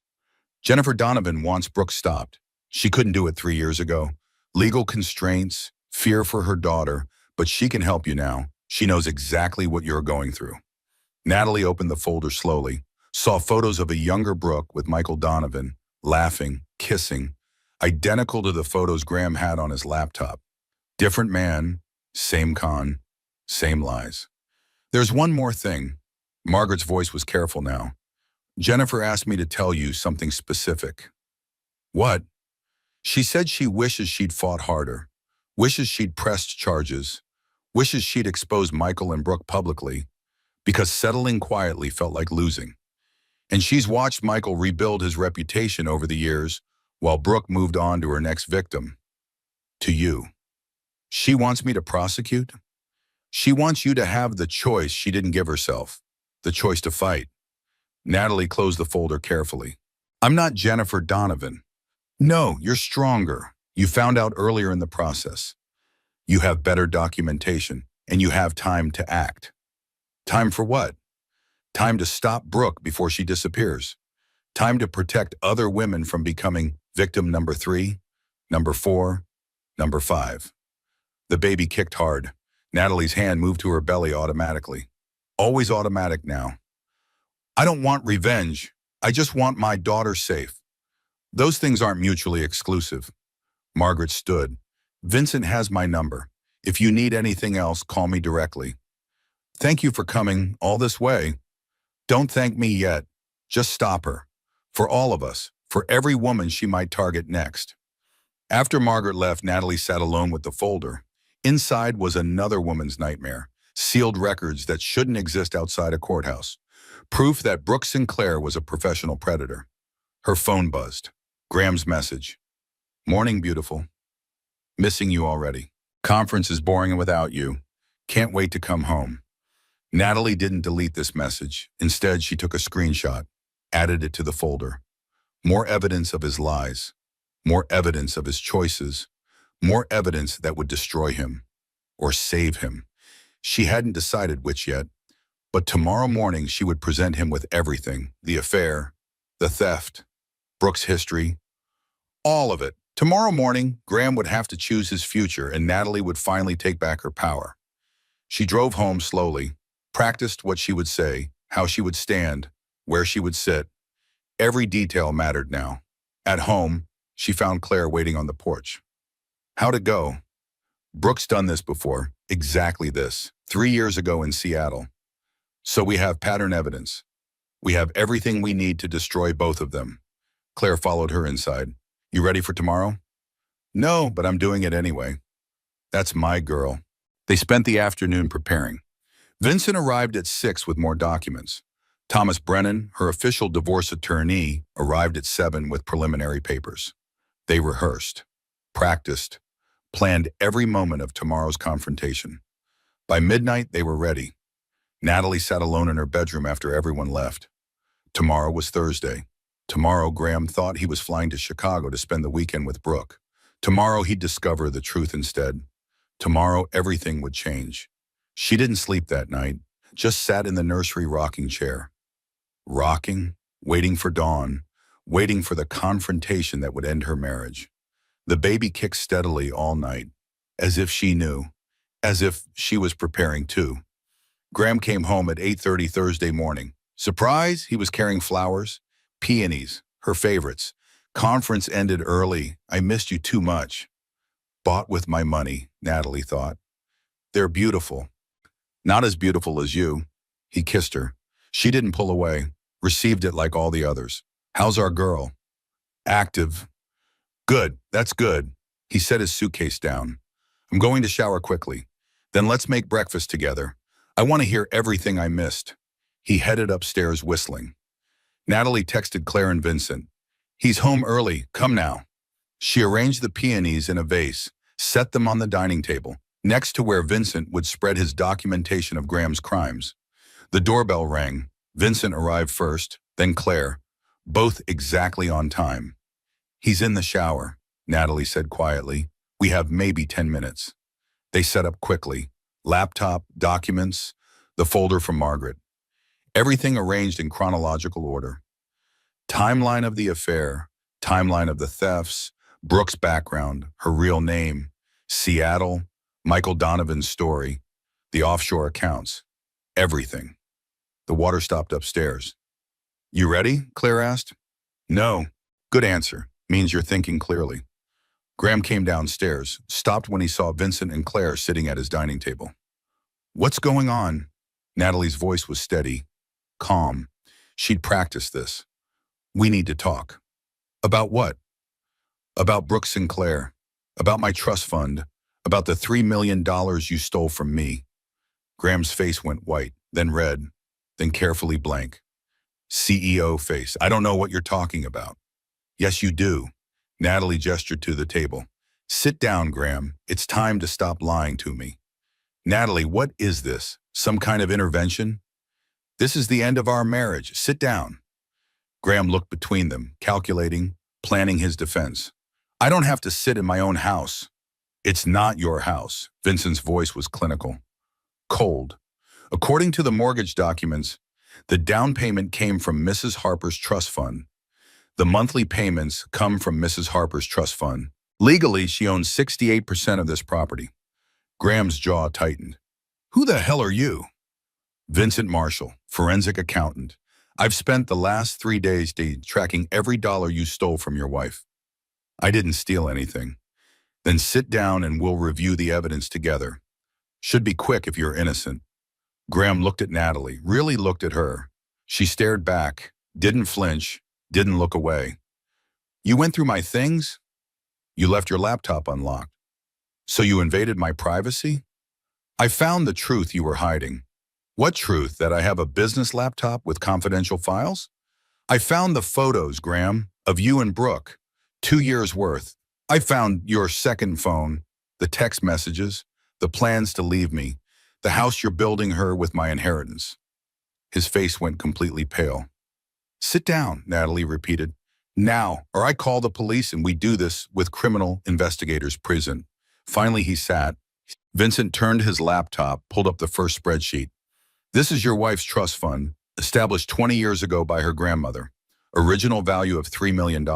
Jennifer Donovan wants Brooke stopped. She couldn't do it 3 years ago. Legal constraints, fear for her daughter, but she can help you now. She knows exactly what you're going through. Natalie opened the folder slowly, saw photos of a younger Brooke with Michael Donovan, laughing, kissing, identical to the photos Graham had on his laptop. Different man, same con, same lies. There's one more thing. Margaret's voice was careful now. Jennifer asked me to tell you something specific. What? She said she wishes she'd fought harder, wishes she'd pressed charges, wishes she'd exposed Michael and Brooke publicly, because settling quietly felt like losing. And she's watched Michael rebuild his reputation over the years, while Brooke moved on to her next victim. To you. She wants me to prosecute? She wants you to have the choice she didn't give herself, the choice to fight. Natalie closed the folder carefully. I'm not Jennifer Donovan. No, you're stronger. You found out earlier in the process. You have better documentation, and you have time to act. Time for what? Time to stop Brooke before she disappears. Time to protect other women from becoming victim number 3, number 4, number 5. The baby kicked hard. Natalie's hand moved to her belly automatically. Always automatic now. I don't want revenge. I just want my daughter safe. Those things aren't mutually exclusive. Margaret stood. Vincent has my number. If you need anything else, call me directly. Thank you for coming all this way. Don't thank me yet. Just stop her. For all of us. For every woman she might target next. After Margaret left, Natalie sat alone with the folder. Inside was another woman's nightmare. Sealed records that shouldn't exist outside a courthouse. Proof that Brooke Sinclair was a professional predator. Her phone buzzed. Graham's message. Morning, beautiful. Missing you already. Conference is boring without you. Can't wait to come home. Natalie didn't delete this message. Instead, she took a screenshot, added it to the folder. More evidence of his lies. More evidence of his choices. More evidence that would destroy him. Or save him. She hadn't decided which yet. But tomorrow morning she would present him with everything. The affair, the theft, Brooke's history, all of it. Tomorrow morning, Graham would have to choose his future and Natalie would finally take back her power. She drove home slowly, practiced what she would say, how she would stand, where she would sit. Every detail mattered now. At home, she found Claire waiting on the porch. How'd it go? Brooke's done this before, exactly this, 3 years ago in Seattle. So we have pattern evidence. We have everything we need to destroy both of them. Claire followed her inside. You ready for tomorrow? No, but I'm doing it anyway. That's my girl. They spent the afternoon preparing. Vincent arrived at 6 with more documents. Thomas Brennan, her official divorce attorney, arrived at 7 with preliminary papers. They rehearsed, practiced, planned every moment of tomorrow's confrontation. By midnight, they were ready. Natalie sat alone in her bedroom after everyone left. Tomorrow was Thursday. Tomorrow, Graham thought he was flying to Chicago to spend the weekend with Brooke. Tomorrow, he'd discover the truth instead. Tomorrow, everything would change. She didn't sleep that night, just sat in the nursery rocking chair. Rocking, waiting for dawn, waiting for the confrontation that would end her marriage. The baby kicked steadily all night, as if she knew, as if she was preparing too. Graham came home at 8:30 Thursday morning. Surprise, he was carrying flowers, peonies, her favorites. Conference ended early. I missed you too much. Bought with my money, Natalie thought. They're beautiful. Not as beautiful as you. He kissed her. She didn't pull away, received it like all the others. How's our girl? Active. Good, that's good. He set his suitcase down. I'm going to shower quickly. Then let's make breakfast together. I want to hear everything I missed. He headed upstairs whistling. Natalie texted Claire and Vincent. He's home early. Come now. She arranged the peonies in a vase, set them on the dining table, next to where Vincent would spread his documentation of Graham's crimes. The doorbell rang. Vincent arrived first, then Claire, both exactly on time. He's in the shower, Natalie said quietly. We have maybe 10 minutes. They set up quickly. Laptop, documents, the folder from Margaret. Everything arranged in chronological order. Timeline of the affair, timeline of the thefts, Brooke's background, her real name, Seattle, Michael Donovan's story, the offshore accounts, everything. The water stopped upstairs. You ready? Claire asked. No. Good answer. Means you're thinking clearly. Graham came downstairs, stopped when he saw Vincent and Claire sitting at his dining table. What's going on? Natalie's voice was steady, calm. She'd practiced this. We need to talk. About what? About Brooke Sinclair. About my trust fund. About the $3 million you stole from me. Graham's face went white, then red, then carefully blank. CEO face. I don't know what you're talking about. Yes, you do. Natalie gestured to the table. Sit down, Graham. It's time to stop lying to me. Natalie, what is this? Some kind of intervention? This is the end of our marriage. Sit down. Graham looked between them, calculating, planning his defense. I don't have to sit in my own house. It's not your house. Vincent's voice was clinical. Cold. According to the mortgage documents, the down payment came from Mrs. Harper's trust fund. The monthly payments come from Mrs. Harper's trust fund. Legally, she owns 68% of this property. Graham's jaw tightened. Who the hell are you? Vincent Marshall, forensic accountant. I've spent the last 3 days tracking every dollar you stole from your wife. I didn't steal anything. Then sit down and we'll review the evidence together. Should be quick if you're innocent. Graham looked at Natalie, really looked at her. She stared back, didn't flinch, didn't look away. You went through my things? You left your laptop unlocked. So you invaded my privacy? I found the truth you were hiding. What truth? That I have a business laptop with confidential files? I found the photos, Graham, of you and Brooke. 2 years worth. I found your second phone, the text messages, the plans to leave me, the house you're building her with my inheritance. His face went completely pale. Sit down, Natalie repeated. Now, or I call the police and we do this with criminal investigators present. Finally, he sat. Vincent turned his laptop, pulled up the first spreadsheet. This is your wife's trust fund, established 20 years ago by her grandmother. Original value of $3 million.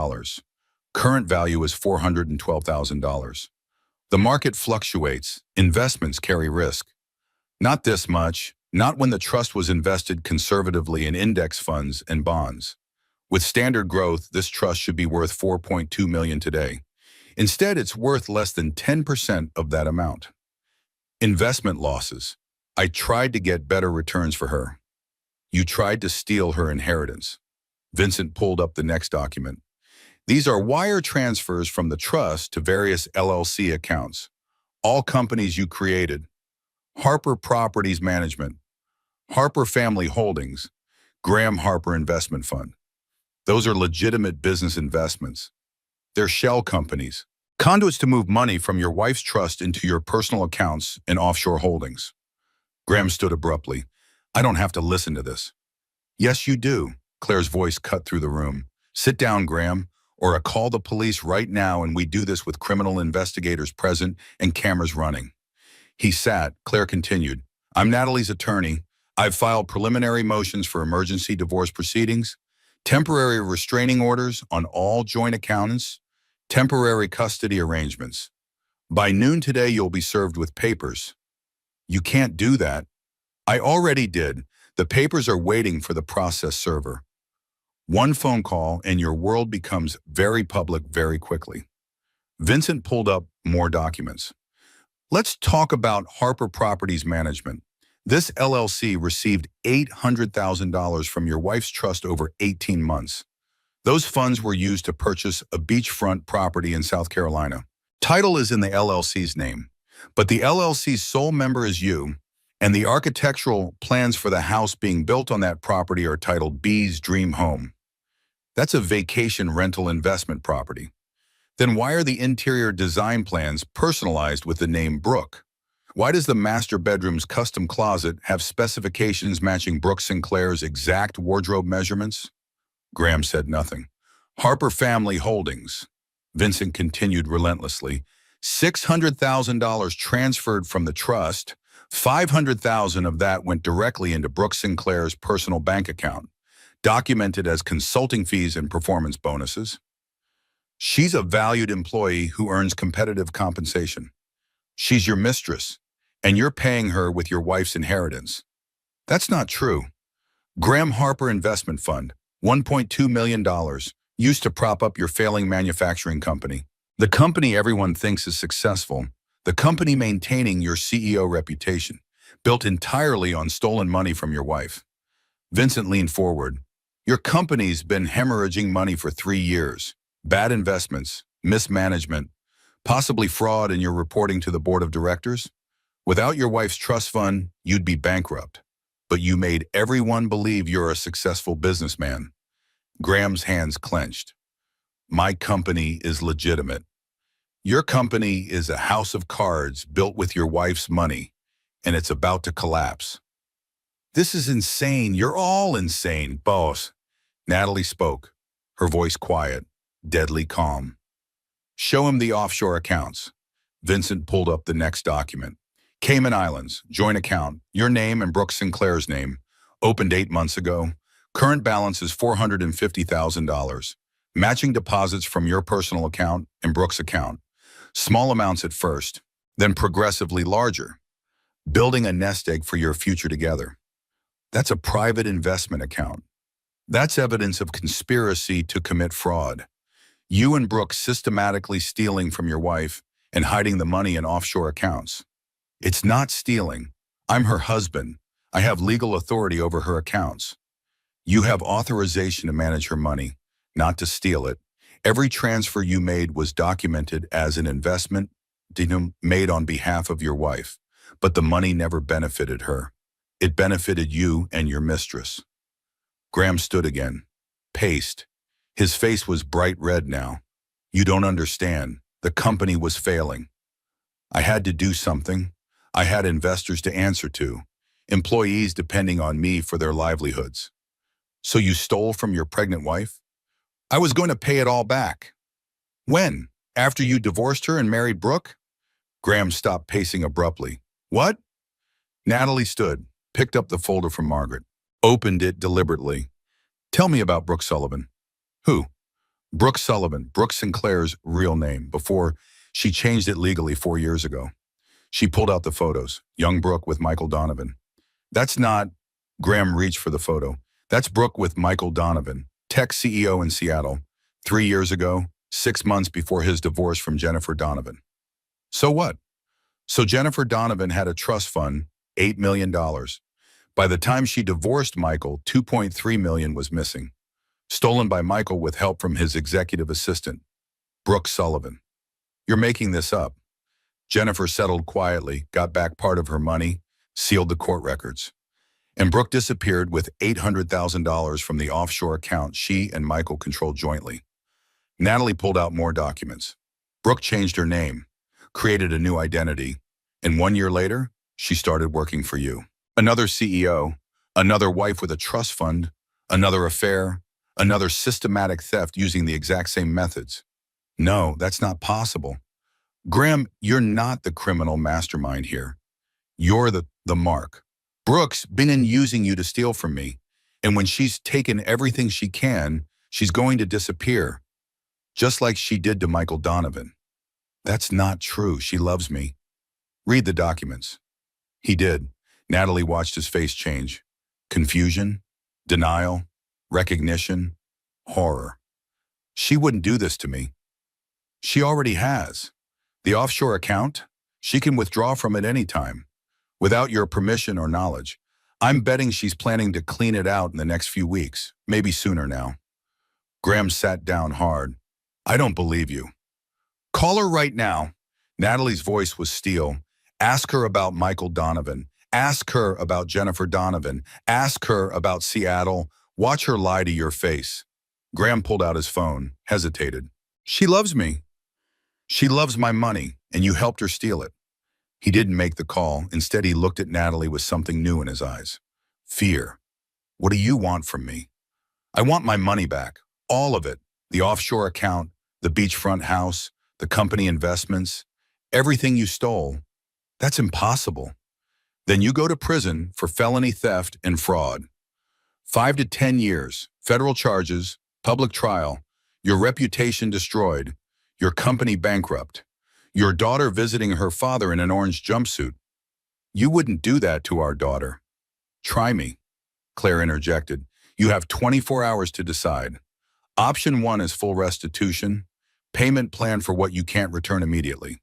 Current value is $412,000. The market fluctuates. Investments carry risk. Not this much, not when the trust was invested conservatively in index funds and bonds. With standard growth, this trust should be worth $4.2 million today. Instead, it's worth less than 10% of that amount. Investment losses. I tried to get better returns for her. You tried to steal her inheritance. Vincent pulled up the next document. These are wire transfers from the trust to various LLC accounts. All companies you created. Harper Properties Management, Harper Family Holdings, Graham Harper Investment Fund. Those are legitimate business investments. They're shell companies, conduits to move money from your wife's trust into your personal accounts and offshore holdings. Graham stood abruptly. I don't have to listen to this. Yes, you do. Claire's voice cut through the room. Sit down, Graham, or I call the police right now and we do this with criminal investigators present and cameras running. He sat. Claire continued. I'm Natalie's attorney. I've filed preliminary motions for emergency divorce proceedings, temporary restraining orders on all joint accountants, temporary custody arrangements. By noon today, you'll be served with papers. You can't do that. I already did. The papers are waiting for the process server. One phone call and your world becomes very public very quickly. Vincent pulled up more documents. Let's talk about Harper Properties Management. This LLC received $800,000 from your wife's trust over 18 months. Those funds were used to purchase a beachfront property in South Carolina. Title is in the LLC's name, but the LLC's sole member is you, and the architectural plans for the house being built on that property are titled B's Dream Home. That's a vacation rental investment property. Then why are the interior design plans personalized with the name Brooke? Why does the master bedroom's custom closet have specifications matching Brooke Sinclair's exact wardrobe measurements? Graham said nothing. Harper Family Holdings. Vincent continued relentlessly. $600,000 transferred from the trust. $500,000 of that went directly into Brooke Sinclair's personal bank account, documented as consulting fees and performance bonuses. She's a valued employee who earns competitive compensation. She's your mistress, and you're paying her with your wife's inheritance. That's not true. Graham Harper Investment Fund, $1.2 million, used to prop up your failing manufacturing company. The company everyone thinks is successful, the company maintaining your CEO reputation, built entirely on stolen money from your wife. Vincent leaned forward. Your company's been hemorrhaging money for 3 years. Bad investments, mismanagement, possibly fraud in your reporting to the board of directors. Without your wife's trust fund, you'd be bankrupt. But you made everyone believe you're a successful businessman. Graham's hands clenched. My company is legitimate. Your company is a house of cards built with your wife's money, and it's about to collapse. This is insane. You're all insane, boss. Natalie spoke, her voice quiet, deadly calm. Show him the offshore accounts. Vincent pulled up the next document. Cayman Islands, joint account, your name and Brooke Sinclair's name. Opened 8 months ago. Current balance is $450,000. Matching deposits from your personal account and Brooke's account. Small amounts at first, then progressively larger. Building a nest egg for your future together. That's a private investment account. That's evidence of conspiracy to commit fraud. You and Brooke systematically stealing from your wife and hiding the money in offshore accounts. It's not stealing. I'm her husband. I have legal authority over her accounts. You have authorization to manage her money, not to steal it. Every transfer you made was documented as an investment made on behalf of your wife, but the money never benefited her. It benefited you and your mistress. Graham stood again, paced. His face was bright red now. You don't understand. The company was failing. I had to do something. I had investors to answer to, employees depending on me for their livelihoods. So you stole from your pregnant wife? I was going to pay it all back. When? After you divorced her and married Brooke? Graham stopped pacing abruptly. What? Natalie stood, picked up the folder from Margaret, opened it deliberately. Tell me about Brooke Sullivan. Who? Brooke Sullivan, Brooke Sinclair's real name, before she changed it legally 4 years ago. She pulled out the photos, young Brooke with Michael Donovan. That's not, Graham reached for the photo. That's Brooke with Michael Donovan, tech CEO in Seattle, 3 years ago, 6 months before his divorce from Jennifer Donovan. So what? So Jennifer Donovan had a trust fund, $8 million. By the time she divorced Michael, $2.3 million was missing. Stolen by Michael with help from his executive assistant, Brooke Sullivan. You're making this up. Jennifer settled quietly, got back part of her money, sealed the court records. And Brooke disappeared with $800,000 from the offshore account she and Michael controlled jointly. Natalie pulled out more documents. Brooke changed her name, created a new identity, and 1 year later, she started working for you. Another CEO, another wife with a trust fund, another affair, another systematic theft using the exact same methods. No, that's not possible. Graham, you're not the criminal mastermind here. You're the mark. Brooke's been in using you to steal from me, and when she's taken everything she can, she's going to disappear, just like she did to Michael Donovan. That's not true. She loves me. Read the documents. He did. Natalie watched his face change. Confusion, denial, recognition, horror. She wouldn't do this to me. She already has. The offshore account, she can withdraw from it any time, without your permission or knowledge. I'm betting she's planning to clean it out in the next few weeks, maybe sooner now. Graham sat down hard. I don't believe you. Call her right now. Natalie's voice was steel. Ask her about Michael Donovan. Ask her about Jennifer Donovan. Ask her about Seattle. Watch her lie to your face. Graham pulled out his phone, hesitated. She loves me. She loves my money, and you helped her steal it. He didn't make the call. Instead, he looked at Natalie with something new in his eyes. Fear. What do you want from me? I want my money back. All of it. The offshore account, the beachfront house, the company investments, everything you stole. That's impossible. Then you go to prison for felony theft and fraud. 5 to 10 years, federal charges, public trial, your reputation destroyed, your company bankrupt, your daughter visiting her father in an orange jumpsuit. You wouldn't do that to our daughter. Try me, Claire interjected. You have 24 hours to decide. Option 1 is full restitution, payment plan for what you can't return immediately,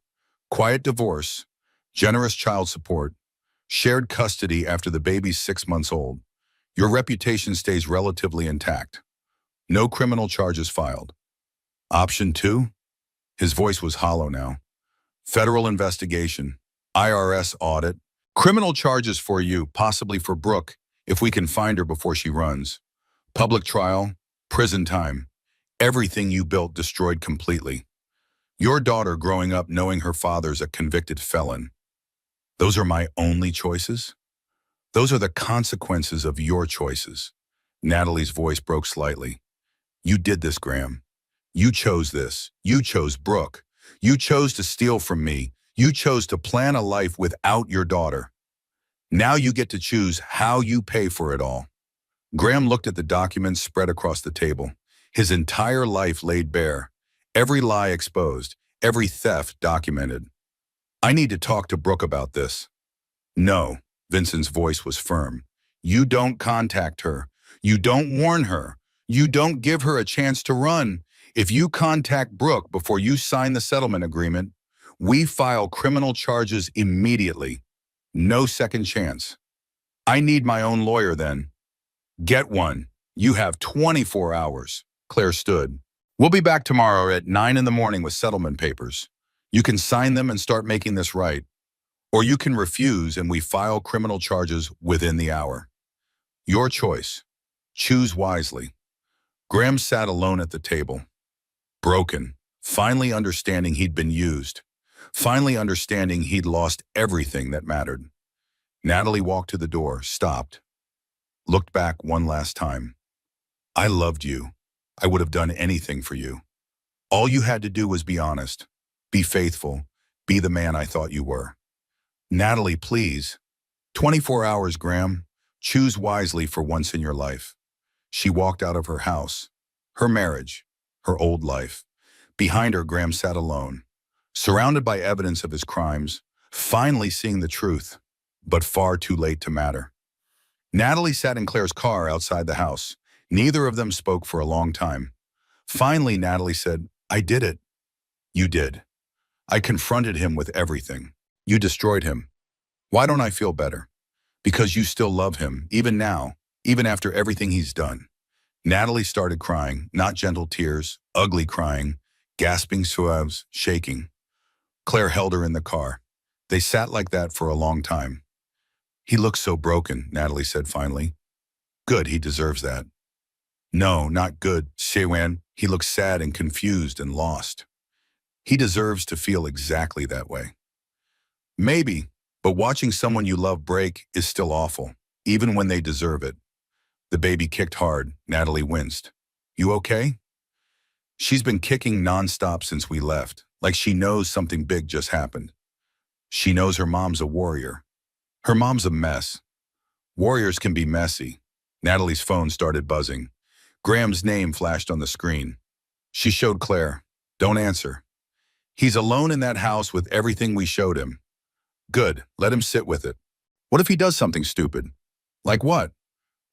quiet divorce, generous child support, shared custody after the baby's 6 months old. Your reputation stays relatively intact. No criminal charges filed. Option 2? His voice was hollow now. Federal investigation, IRS audit, criminal charges for you, possibly for Brooke, if we can find her before she runs. Public trial, prison time, everything you built destroyed completely. Your daughter growing up knowing her father's a convicted felon. Those are my only choices? Those are the consequences of your choices. Natalie's voice broke slightly. You did this, Graham. You chose this. You chose Brooke. You chose to steal from me. You chose to plan a life without your daughter. Now you get to choose how you pay for it all. Graham looked at the documents spread across the table. His entire life laid bare. Every lie exposed. Every theft documented. I need to talk to Brooke about this. No, Vincent's voice was firm. You don't contact her. You don't warn her. You don't give her a chance to run. If you contact Brooke before you sign the settlement agreement, we file criminal charges immediately. No second chance. I need my own lawyer then. Get one. You have 24 hours. Claire stood. We'll be back tomorrow at 9 in the morning with settlement papers. You can sign them and start making this right. Or you can refuse and we file criminal charges within the hour. Your choice. Choose wisely. Graham sat alone at the table. Broken. Finally understanding he'd been used. Finally understanding he'd lost everything that mattered. Natalie walked to the door, stopped. Looked back one last time. I loved you. I would have done anything for you. All you had to do was be honest. Be faithful. Be the man I thought you were. Natalie, please. 24 hours, Graham. Choose wisely for once in your life. She walked out of her house. Her marriage. Her old life. Behind her, Graham sat alone. Surrounded by evidence of his crimes. Finally seeing the truth. But far too late to matter. Natalie sat in Claire's car outside the house. Neither of them spoke for a long time. Finally, Natalie said, I did it. You did. I confronted him with everything. You destroyed him. Why don't I feel better? Because you still love him, even now, even after everything he's done. Natalie started crying, not gentle tears, ugly crying, gasping sobs, shaking. Claire held her in the car. They sat like that for a long time. He looks so broken, Natalie said finally. Good, he deserves that. No, not good, Shewan. He looks sad and confused and lost. He deserves to feel exactly that way. Maybe, but watching someone you love break is still awful, even when they deserve it. The baby kicked hard. Natalie winced. You okay? She's been kicking nonstop since we left, like she knows something big just happened. She knows her mom's a warrior. Her mom's a mess. Warriors can be messy. Natalie's phone started buzzing. Graham's name flashed on the screen. She showed Claire. Don't answer. He's alone in that house with everything we showed him. Good, let him sit with it. What if he does something stupid? Like what?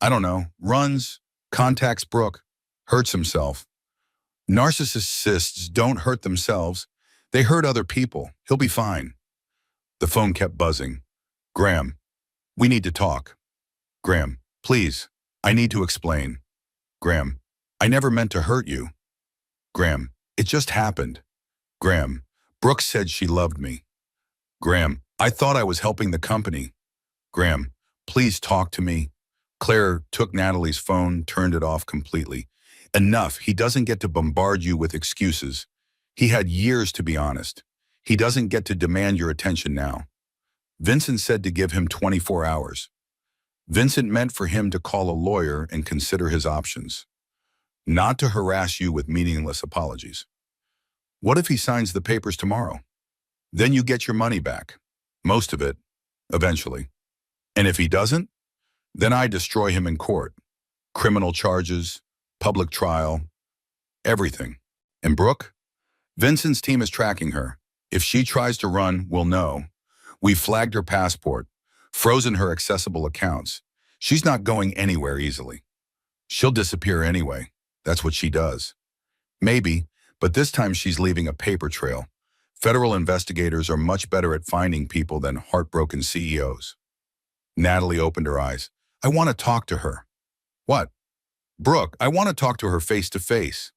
I don't know, runs, contacts Brooke, hurts himself. Narcissists don't hurt themselves. They hurt other people. He'll be fine. The phone kept buzzing. Graham, we need to talk. Graham, please, I need to explain. Graham, I never meant to hurt you. Graham, it just happened. Graham, Brooke said she loved me. Graham, I thought I was helping the company. Graham, please talk to me. Claire took Natalie's phone, turned it off completely. Enough. He doesn't get to bombard you with excuses. He had years to be honest. He doesn't get to demand your attention now. Vincent said to give him 24 hours. Vincent meant for him to call a lawyer and consider his options, not to harass you with meaningless apologies. What if he signs the papers tomorrow? Then you get your money back. Most of it, eventually. And if he doesn't, then I destroy him in court. Criminal charges, public trial, everything. And Brooke? Vincent's team is tracking her. If she tries to run, we'll know. We flagged her passport, frozen her accessible accounts. She's not going anywhere easily. She'll disappear anyway. That's what she does. Maybe, but this time she's leaving a paper trail. Federal investigators are much better at finding people than heartbroken CEOs. Natalie opened her eyes. I want to talk to her. What? Brooke, I want to talk to her face to face.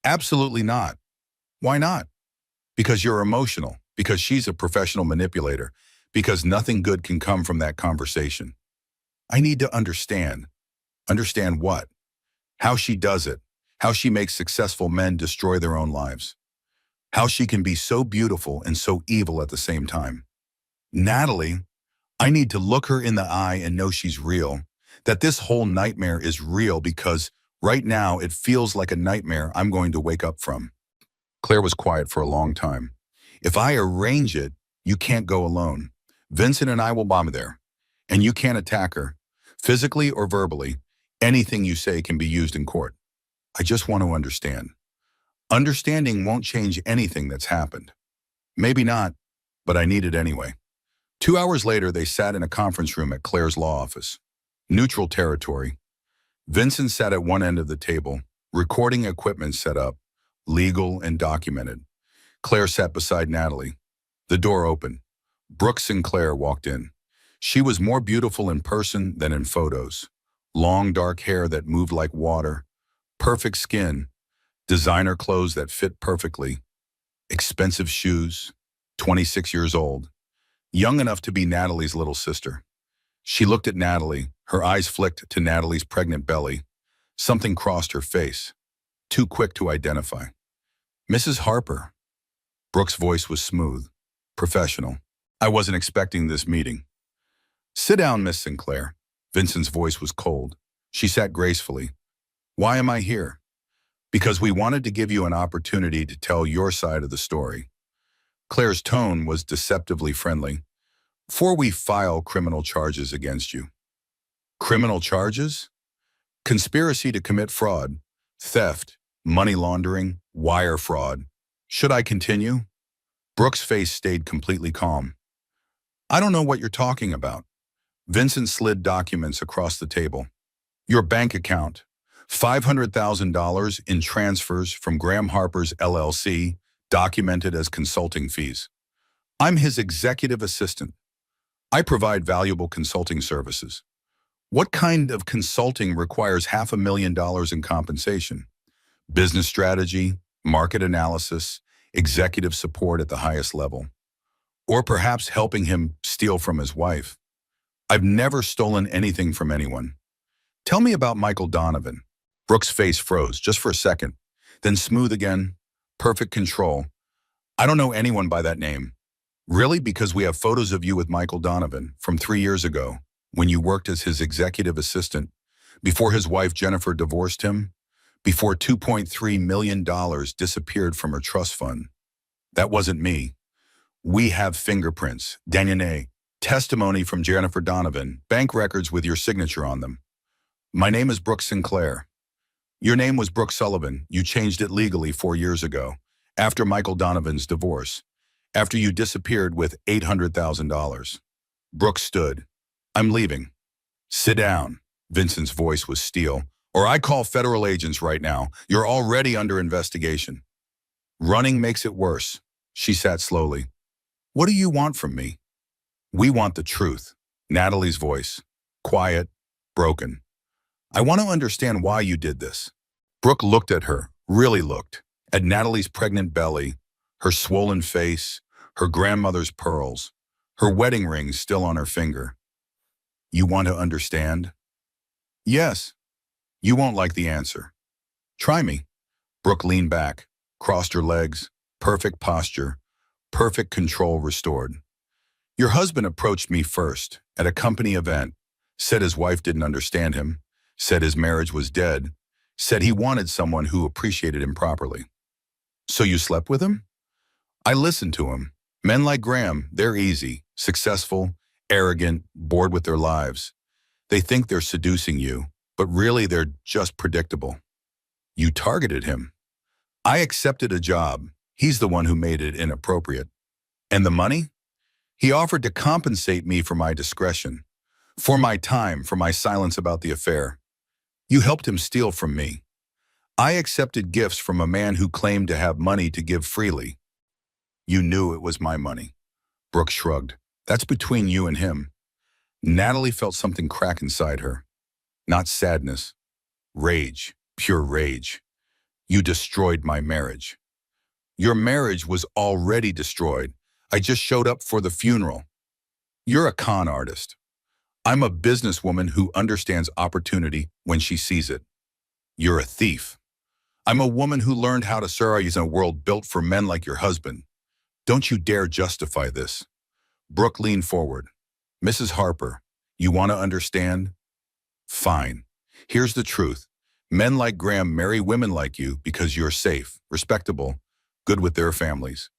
Absolutely not. Why not? Because you're emotional, because she's a professional manipulator, because nothing good can come from that conversation. I need to understand. Understand what? How she does it, how she makes successful men destroy their own lives, how she can be so beautiful and so evil at the same time. Natalie, I need to look her in the eye and know she's real, that this whole nightmare is real because right now it feels like a nightmare I'm going to wake up from. Claire was quiet for a long time. If I arrange it, you can't go alone. Vincent and I will bomb there, and you can't attack her, physically or verbally. Anything you say can be used in court. I just want to understand. Understanding won't change anything that's happened. Maybe not, but I need it anyway. 2 hours later, they sat in a conference room at Claire's law office. Neutral territory. Vincent sat at one end of the table, recording equipment set up, legal and documented. Claire sat beside Natalie. The door opened. Brooke Sinclair walked in. She was more beautiful in person than in photos. Long dark hair that moved like water, perfect skin, designer clothes that fit perfectly, expensive shoes, 26 years old, young enough to be Natalie's little sister. She looked at Natalie, her eyes flicked to Natalie's pregnant belly. Something crossed her face, too quick to identify. Mrs. Harper. Brooke's voice was smooth, professional. I wasn't expecting this meeting. Sit down, Miss Sinclair. Vincent's voice was cold. She sat gracefully. Why am I here? Because we wanted to give you an opportunity to tell your side of the story. Claire's tone was deceptively friendly. Before we file criminal charges against you. Criminal charges? Conspiracy to commit fraud, theft, money laundering, wire fraud. Should I continue? Brooke's face stayed completely calm. I don't know what you're talking about. Vincent slid documents across the table. Your bank account, $500,000 in transfers from Graham Harper's LLC, documented as consulting fees. I'm his executive assistant. I provide valuable consulting services. What kind of consulting requires $500,000 in compensation? Business strategy, market analysis, executive support at the highest level. Or perhaps helping him steal from his wife. I've never stolen anything from anyone. Tell me about Michael Donovan. Brooke's face froze just for a second, then smooth again, perfect control. I don't know anyone by that name. Really? Because we have photos of you with Michael Donovan from 3 years ago, when you worked as his executive assistant, before his wife Jennifer divorced him, before $2.3 million disappeared from her trust fund. That wasn't me. We have fingerprints, DNA, testimony from Jennifer Donovan, bank records with your signature on them. My name is Brooke Sinclair. Your name was Brooke Sullivan. You changed it legally 4 years ago, after Michael Donovan's divorce, after you disappeared with $800,000. Brooke stood. I'm leaving. Sit down. Vincent's voice was steel. Or I call federal agents right now. You're already under investigation. Running makes it worse. She sat slowly. What do you want from me? We want the truth. Natalie's voice. Quiet, broken. I want to understand why you did this. Brooke looked at her, really looked, at Natalie's pregnant belly, her swollen face, her grandmother's pearls, her wedding ring still on her finger. You want to understand? Yes. You won't like the answer. Try me. Brooke leaned back, crossed her legs, perfect posture, perfect control restored. Your husband approached me first at a company event, said his wife didn't understand him, said his marriage was dead, said he wanted someone who appreciated him properly. So you slept with him? I listened to him. Men like Graham, they're easy, successful, arrogant, bored with their lives. They think they're seducing you, but really they're just predictable. You targeted him. I accepted a job. He's the one who made it inappropriate. And the money? He offered to compensate me for my discretion, for my time, for my silence about the affair. You helped him steal from me. I accepted gifts from a man who claimed to have money to give freely. You knew it was my money. Brooke shrugged. That's between you and him. Natalie felt something crack inside her. Not sadness. Rage. Pure rage. You destroyed my marriage. Your marriage was already destroyed. I just showed up for the funeral. You're a con artist. I'm a businesswoman who understands opportunity when she sees it. You're a thief. I'm a woman who learned how to survive in a world built for men like your husband. Don't you dare justify this. Brooke leaned forward. Mrs. Harper, you want to understand? Fine. Here's the truth. Men like Graham marry women like you because you're safe, respectable, good with their families.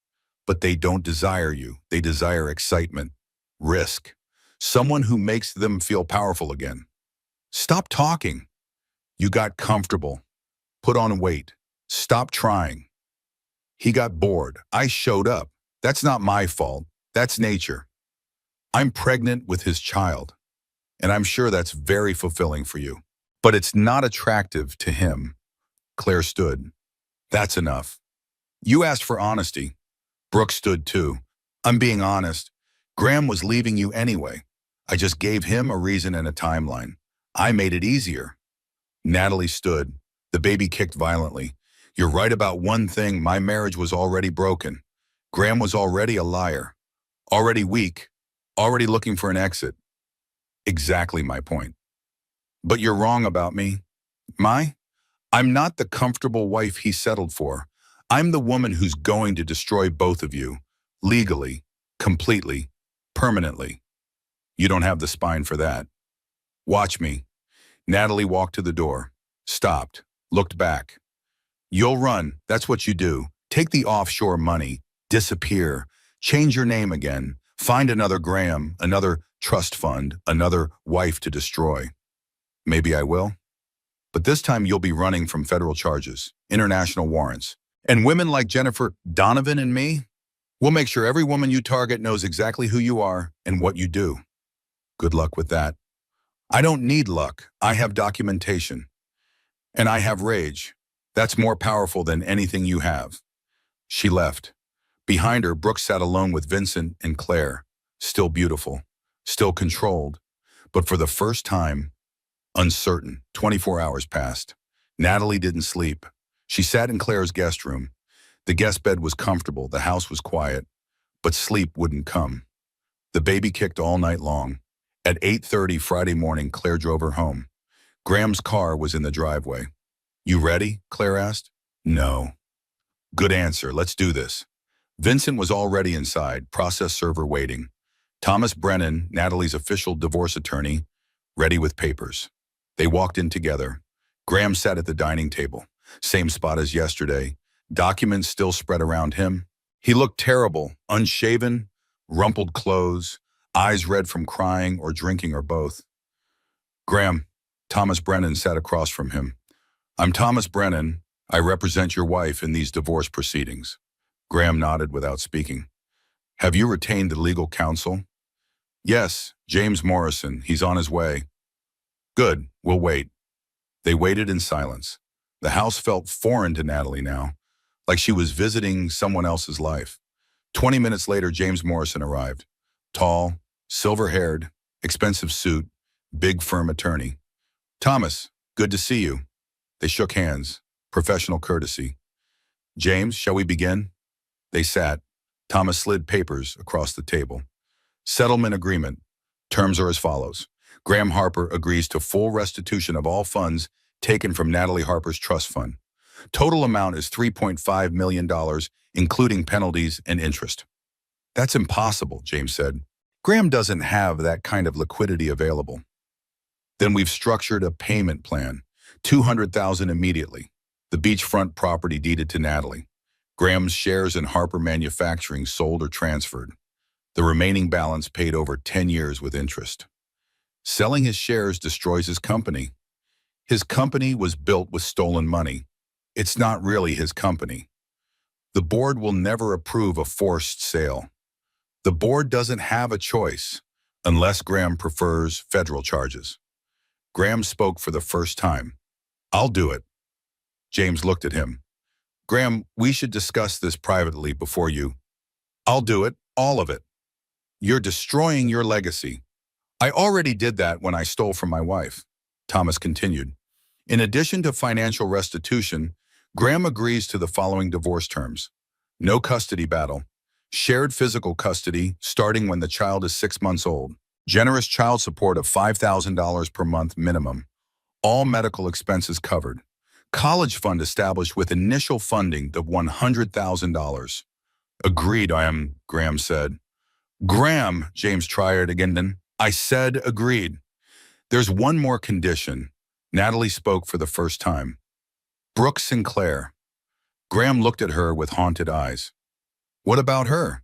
But they don't desire you. They desire excitement, risk, someone who makes them feel powerful again. Stop talking. You got comfortable. Put on weight. Stop trying. He got bored. I showed up. That's not my fault. That's nature. I'm pregnant with his child, and I'm sure that's very fulfilling for you. But it's not attractive to him. Claire stood. That's enough. You asked for honesty. Brooke stood too. I'm being honest. Graham was leaving you anyway. I just gave him a reason and a timeline. I made it easier. Natalie stood. The baby kicked violently. You're right about one thing. My marriage was already broken. Graham was already a liar. Already weak. Already looking for an exit. Exactly my point. But you're wrong about me. I'm not the comfortable wife he settled for. I'm the woman who's going to destroy both of you. Legally, completely, permanently. You don't have the spine for that. Watch me. Natalie walked to the door, stopped, looked back. You'll run, that's what you do. Take the offshore money, disappear, change your name again, find another Graham, another trust fund, another wife to destroy. Maybe I will. But this time you'll be running from federal charges, international warrants. And women like Jennifer Donovan and me, we'll make sure every woman you target knows exactly who you are and what you do. Good luck with that. I don't need luck. I have documentation. And I have rage. That's more powerful than anything you have. She left. Behind her, Brooke sat alone with Vincent and Claire, still beautiful, still controlled, but for the first time, uncertain. 24 hours passed. Natalie didn't sleep. She sat in Claire's guest room. The guest bed was comfortable, the house was quiet, but sleep wouldn't come. The baby kicked all night long. At 8:30 Friday morning, Claire drove her home. Graham's car was in the driveway. You ready? Claire asked. No. Good answer. Let's do this. Vincent was already inside, process server waiting. Thomas Brennan, Natalie's official divorce attorney, ready with papers. They walked in together. Graham sat at the dining table, same spot as yesterday. Documents still spread around him. He looked terrible, unshaven, rumpled clothes, eyes red from crying or drinking or both. Graham, Thomas Brennan sat across from him. I'm Thomas Brennan. I represent your wife in these divorce proceedings. Graham nodded without speaking. Have you retained the legal counsel? Yes, James Morrison. He's on his way. Good, we'll wait. They waited in silence. The house felt foreign to Natalie now, like she was visiting someone else's life. 20 minutes later, James Morrison arrived. Tall, silver-haired, expensive suit, big firm attorney. Thomas, good to see you. They shook hands, professional courtesy. James, shall we begin? They sat. Thomas slid papers across the table. Settlement agreement. Terms are as follows. Graham Harper agrees to full restitution of all funds taken from Natalie Harper's trust fund. Total amount is $3.5 million, including penalties and interest. That's impossible, James said. Graham doesn't have that kind of liquidity available. Then we've structured a payment plan. $200,000 immediately. The beachfront property deeded to Natalie. Graham's shares in Harper Manufacturing sold or transferred. The remaining balance paid over 10 years with interest. Selling his shares destroys his company. His company was built with stolen money. It's not really his company. The board will never approve a forced sale. The board doesn't have a choice unless Graham prefers federal charges. Graham spoke for the first time. I'll do it. James looked at him. Graham, we should discuss this privately before you. I'll do it, all of it. You're destroying your legacy. I already did that when I stole from my wife, Thomas continued. In addition to financial restitution, Graham agrees to the following divorce terms. No custody battle. Shared physical custody starting when the child is 6 months old. Generous child support of $5,000 per month minimum. All medical expenses covered. College fund established with initial funding of $100,000. Agreed, Graham said. Graham, James tried again. I said agreed. There's one more condition. Natalie spoke for the first time. Brooke Sinclair. Graham looked at her with haunted eyes. What about her?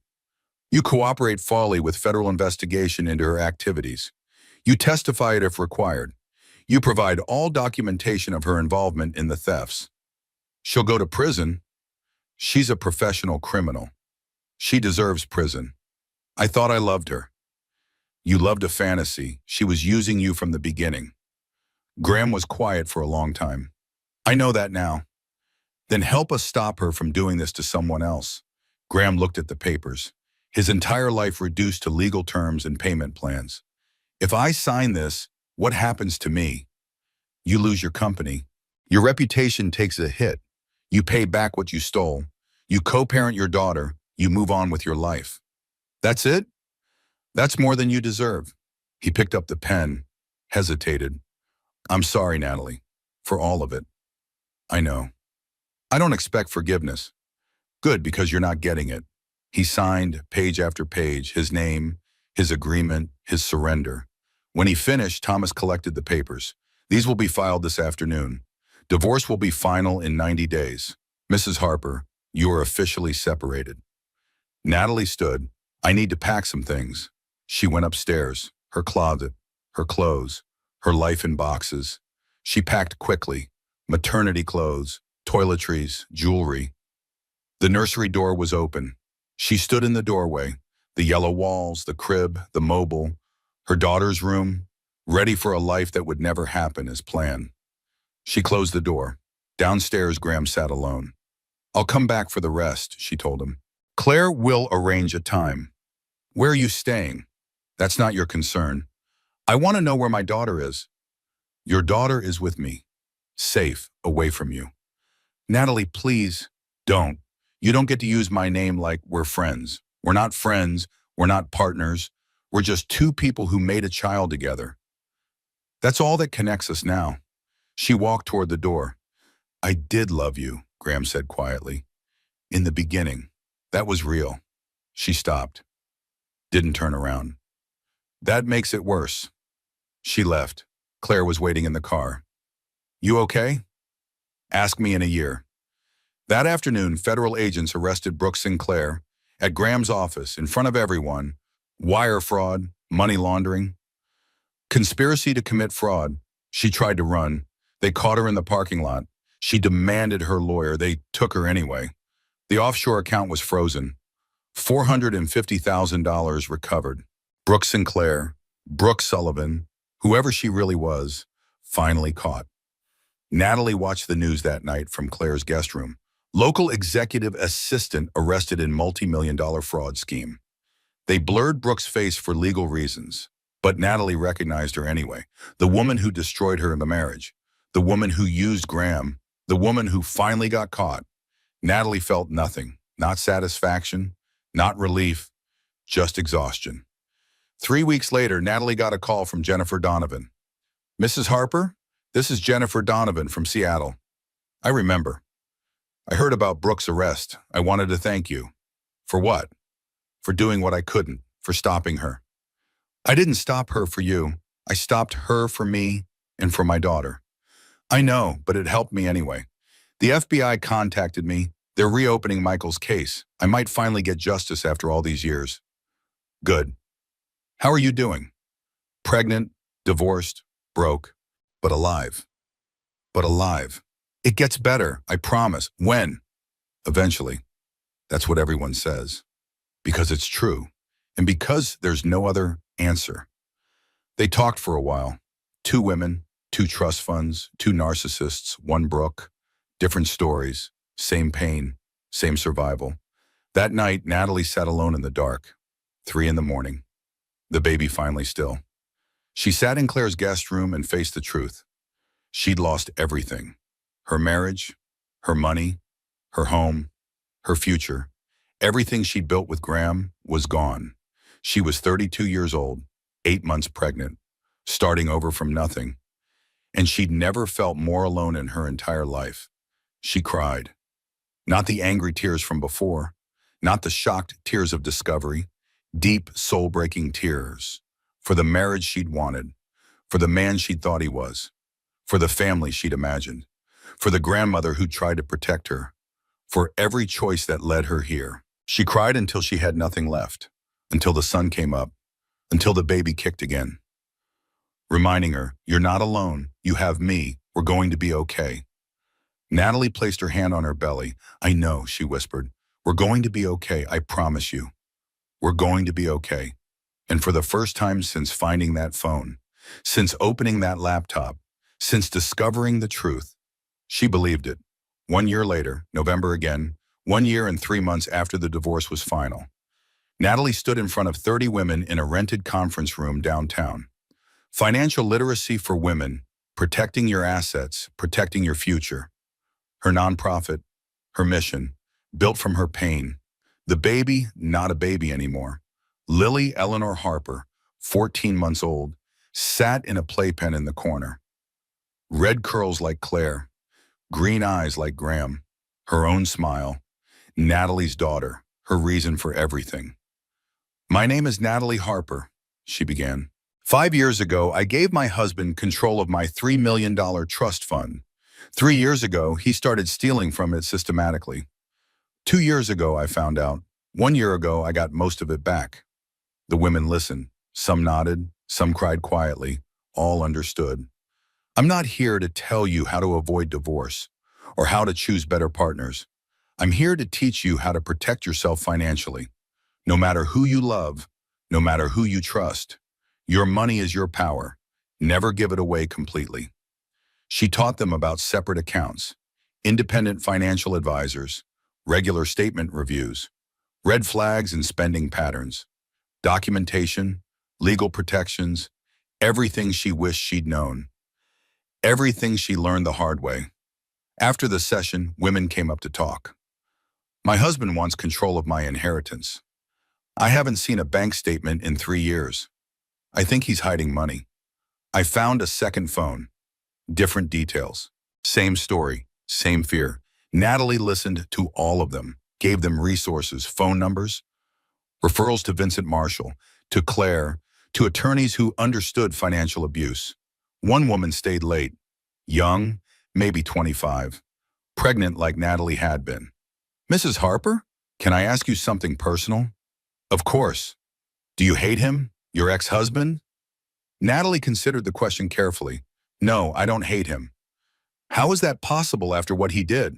You cooperate fully with federal investigation into her activities. You testify it if required. You provide all documentation of her involvement in the thefts. She'll go to prison. She's a professional criminal. She deserves prison. I thought I loved her. You loved a fantasy. She was using you from the beginning. Graham was quiet for a long time. I know that now. Then help us stop her from doing this to someone else. Graham looked at the papers. His entire life reduced to legal terms and payment plans. If I sign this, what happens to me? You lose your company. Your reputation takes a hit. You pay back what you stole. You co-parent your daughter. You move on with your life. That's it? That's more than you deserve. He picked up the pen, hesitated. I'm sorry, Natalie, for all of it. I know. I don't expect forgiveness. Good, because you're not getting it. He signed page after page, his name, his agreement, his surrender. When he finished, Thomas collected the papers. These will be filed this afternoon. Divorce will be final in 90 days. Mrs. Harper, you are officially separated. Natalie stood. I need to pack some things. She went upstairs, her closet, her clothes, her life in boxes. She packed quickly. Maternity clothes, toiletries, jewelry. The nursery door was open. She stood in the doorway, the yellow walls, the crib, the mobile, her daughter's room, ready for a life that would never happen as planned. She closed the door. Downstairs, Graham sat alone. I'll come back for the rest, she told him. Claire will arrange a time. Where are you staying? That's not your concern. I want to know where my daughter is. Your daughter is with me, safe, away from you. Natalie, please, don't. You don't get to use my name like we're friends. We're not friends. We're not partners. We're just two people who made a child together. That's all that connects us now. She walked toward the door. I did love you, Graham said quietly. In the beginning. That was real. She stopped. Didn't turn around. That makes it worse. She left. Claire was waiting in the car. You okay? Ask me in a year. That afternoon, federal agents arrested Brooke Sinclair at Graham's office in front of everyone. Wire fraud, money laundering, conspiracy to commit fraud. She tried to run. They caught her in the parking lot. She demanded her lawyer. They took her anyway. The offshore account was frozen. $450,000 recovered. Brooke Sinclair, Brooke Sullivan, whoever she really was, finally caught. Natalie watched the news that night from Claire's guest room. Local executive assistant arrested in multi-million-dollar fraud scheme. They blurred Brooke's face for legal reasons, but Natalie recognized her anyway. The woman who destroyed her in the marriage. The woman who used Graham. The woman who finally got caught. Natalie felt nothing. Not satisfaction, not relief, just exhaustion. 3 weeks later, Natalie got a call from Jennifer Donovan. Mrs. Harper, this is Jennifer Donovan from Seattle. I remember. I heard about Brooke's arrest. I wanted to thank you. For what? For doing what I couldn't, for stopping her. I didn't stop her for you. I stopped her for me and for my daughter. I know, but it helped me anyway. The FBI contacted me. They're reopening Michael's case. I might finally get justice after all these years. Good. How are you doing? Pregnant, divorced, broke, but alive. But alive. It gets better, I promise. When? Eventually. That's what everyone says. Because it's true. And because there's no other answer. They talked for a while. Two women, two trust funds, two narcissists, one Brooke. Different stories, same pain, same survival. That night, Natalie sat alone in the dark. 3 a.m. The baby finally still. She sat in Claire's guest room and faced the truth. She'd lost everything. Her marriage, her money, her home, her future. Everything she'd built with Graham was gone. She was 32 years old, 8 months pregnant, starting over from nothing. And she'd never felt more alone in her entire life. She cried. Not the angry tears from before, not the shocked tears of discovery, deep, soul-breaking tears for the marriage she'd wanted, for the man she'd thought he was, for the family she'd imagined, for the grandmother who tried to protect her, for every choice that led her here. She cried until she had nothing left, until the sun came up, until the baby kicked again. Reminding her, you're not alone, you have me, we're going to be okay. Natalie placed her hand on her belly. I know, she whispered. We're going to be okay, I promise you. We're going to be okay. And for the first time since finding that phone, since opening that laptop, since discovering the truth, she believed it. 1 year later, November again, 1 year and 3 months after the divorce was final, Natalie stood in front of 30 women in a rented conference room downtown. Financial literacy for women, protecting your assets, protecting your future. Her nonprofit, her mission, built from her pain. The baby, not a baby anymore. Lily Eleanor Harper, 14 months old, sat in a playpen in the corner. Red curls like Claire, green eyes like Graham, her own smile. Natalie's daughter, her reason for everything. My name is Natalie Harper, she began. 5 years ago, I gave my husband control of my $3 million trust fund. 3 years ago, he started stealing from it systematically. 2 years ago, I found out. 1 year ago, I got most of it back. The women listened. Some nodded, some cried quietly. All understood. I'm not here to tell you how to avoid divorce or how to choose better partners. I'm here to teach you how to protect yourself financially. No matter who you love, no matter who you trust, your money is your power. Never give it away completely. She taught them about separate accounts, independent financial advisors, regular statement reviews, red flags and spending patterns, documentation, legal protections, everything she wished she'd known, everything she learned the hard way. After the session, women came up to talk. My husband wants control of my inheritance. I haven't seen a bank statement in 3 years. I think he's hiding money. I found a second phone. Different details. Same story, same fear. Natalie listened to all of them, gave them resources, phone numbers, referrals to Vincent Marshall, to Claire, to attorneys who understood financial abuse. One woman stayed late, young, maybe 25, pregnant like Natalie had been. Mrs. Harper, can I ask you something personal? Of course. Do you hate him, your ex-husband? Natalie considered the question carefully. No, I don't hate him. How is that possible after what he did?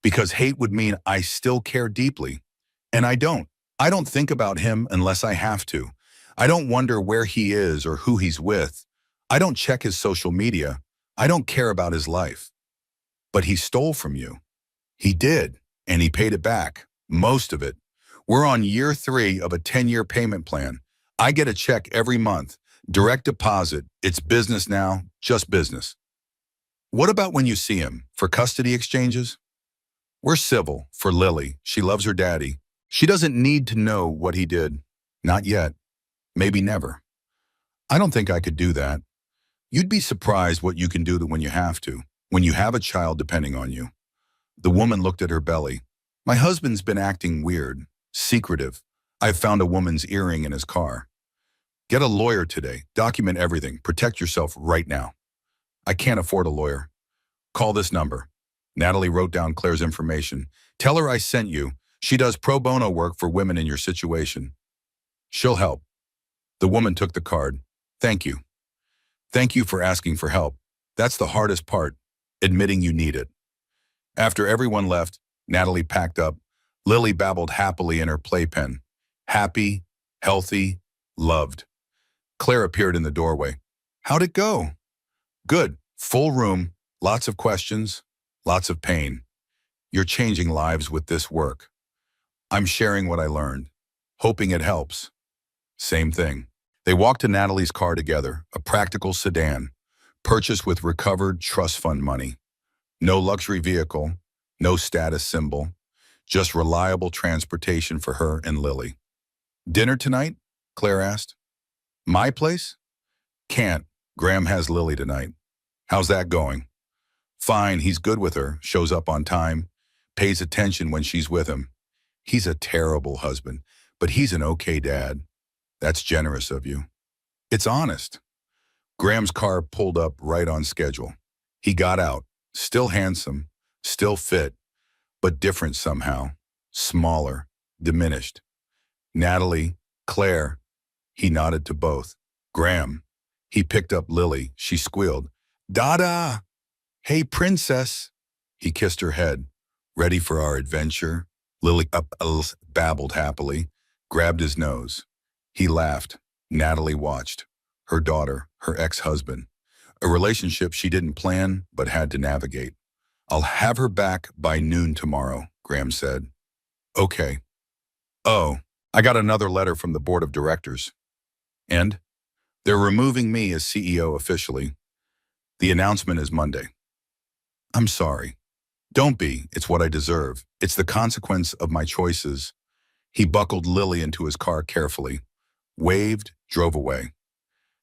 Because hate would mean I still care deeply. And I don't. I don't think about him unless I have to. I don't wonder where he is or who he's with. I don't check his social media. I don't care about his life. But he stole from you. He did, and he paid it back, most of it. We're on year 3 of a 10-year payment plan. I get a check every month, direct deposit. It's business now, just business. What about when you see him, for custody exchanges? We're civil, for Lily. She loves her daddy. She doesn't need to know what he did. Not yet. Maybe never. I don't think I could do that. You'd be surprised what you can do when you have to, when you have a child depending on you. The woman looked at her belly. My husband's been acting weird, secretive. I've found a woman's earring in his car. Get a lawyer today. Document everything. Protect yourself right now. I can't afford a lawyer. Call this number. Natalie wrote down Claire's information. Tell her I sent you. She does pro bono work for women in your situation. She'll help. The woman took the card. Thank you. Thank you for asking for help. That's the hardest part, admitting you need it. After everyone left, Natalie packed up. Lily babbled happily in her playpen. Happy, healthy, loved. Claire appeared in the doorway. How'd it go? Good. Full room, lots of questions, lots of pain. You're changing lives with this work. I'm sharing what I learned, hoping it helps. Same thing. They walked to Natalie's car together, a practical sedan, purchased with recovered trust fund money. No luxury vehicle, no status symbol, just reliable transportation for her and Lily. Dinner tonight? Claire asked. My place? Can't. Graham has Lily tonight. How's that going? Fine, he's good with her, shows up on time, pays attention when she's with him. He's a terrible husband, but he's an okay dad. That's generous of you. It's honest. Graham's car pulled up right on schedule. He got out, still handsome, still fit, but different somehow, smaller, diminished. Natalie, Claire, he nodded to both. Graham. He picked up Lily. She squealed. Dada! Hey, princess. He kissed her head. Ready for our adventure? Lily babbled happily, grabbed his nose. He laughed. Natalie watched. Her daughter, her ex-husband. A relationship she didn't plan but had to navigate. I'll have her back by noon tomorrow, Graham said. Okay. Oh, I got another letter from the board of directors. And? They're removing me as CEO officially. The announcement is Monday. I'm sorry. Don't be. It's what I deserve. It's the consequence of my choices. He buckled Lily into his car carefully, waved, drove away.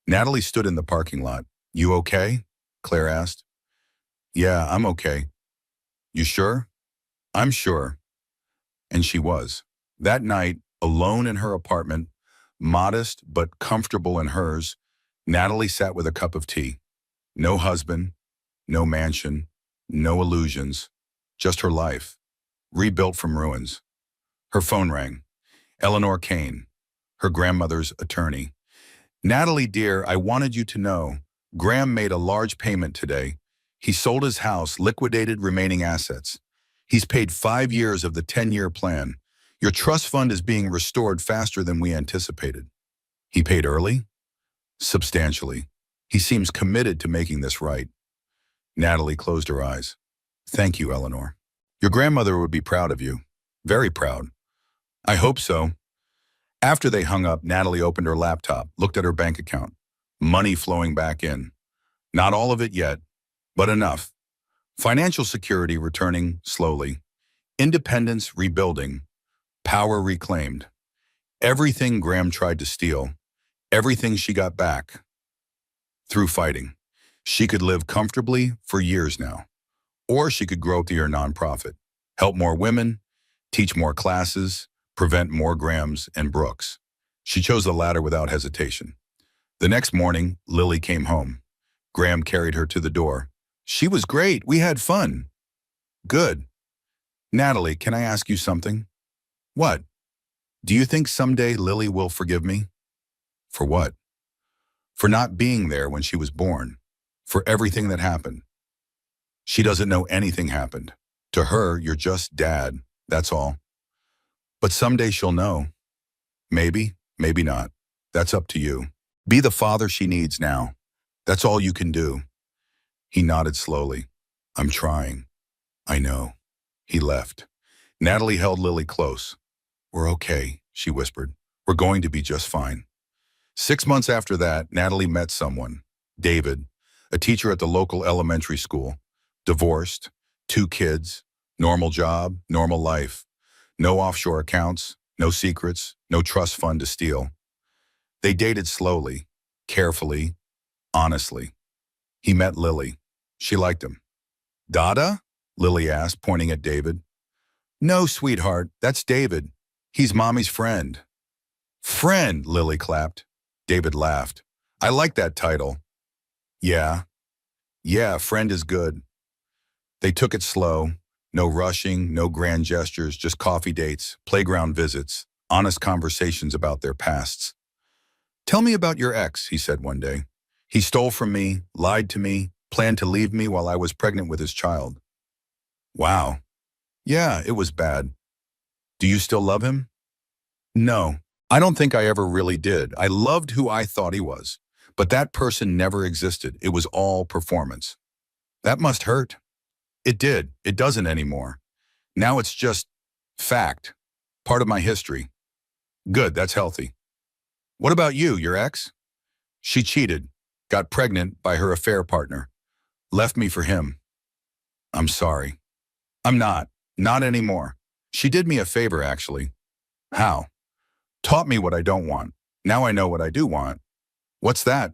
Natalie stood in the parking lot. You okay? Claire asked. Yeah, I'm okay. You sure? I'm sure. And she was. That night, alone in her apartment, modest but comfortable in hers, Natalie sat with a cup of tea. No husband, no mansion, no illusions, just her life, rebuilt from ruins. Her phone rang. Eleanor Kane, her grandmother's attorney. Natalie, dear, I wanted you to know, Graham made a large payment today. He sold his house, liquidated remaining assets. He's paid 5 years of the 10-year plan. Your trust fund is being restored faster than we anticipated. He paid early? Substantially. He seems committed to making this right. Natalie closed her eyes. Thank you, Eleanor. Your grandmother would be proud of you. Very proud. I hope so. After they hung up, Natalie opened her laptop, looked at her bank account. Money flowing back in. Not all of it yet, but enough. Financial security returning slowly. Independence rebuilding. Power reclaimed. Everything Graham tried to steal. Everything she got back. Through fighting. She could live comfortably for years now. Or she could grow through her nonprofit. Help more women, teach more classes, prevent more Grahams and Brooks. She chose the latter without hesitation. The next morning, Lily came home. Graham carried her to the door. She was great. We had fun. Good. Natalie, can I ask you something? What? Do you think someday Lily will forgive me? For what? For not being there when she was born. For everything that happened. She doesn't know anything happened. To her, you're just dad. That's all. But someday she'll know. Maybe, maybe not. That's up to you. Be the father she needs now. That's all you can do. He nodded slowly. I'm trying. I know. He left. Natalie held Lily close. We're okay, she whispered. We're going to be just fine. 6 months after that, Natalie met someone, David, a teacher at the local elementary school, divorced, 2 kids, normal job, normal life, no offshore accounts, no secrets, no trust fund to steal. They dated slowly, carefully, honestly. He met Lily. She liked him. Dada? Lily asked, pointing at David. No, sweetheart, that's David. He's Mommy's friend. Friend, Lily clapped. David laughed. I like that title. Yeah, yeah, friend is good. They took it slow. No rushing, no grand gestures, just coffee dates, playground visits, honest conversations about their pasts. Tell me about your ex, he said one day. He stole from me, lied to me, planned to leave me while I was pregnant with his child. Wow. Yeah, it was bad. Do you still love him? No, I don't think I ever really did. I loved who I thought he was. But that person never existed. It was all performance. That must hurt. It did. It doesn't anymore. Now it's just fact. Part of my history. Good, that's healthy. What about you, your ex? She cheated, got pregnant by her affair partner, left me for him. I'm sorry. I'm not. Not anymore. She did me a favor, actually. How? Taught me what I don't want. Now I know what I do want. What's that?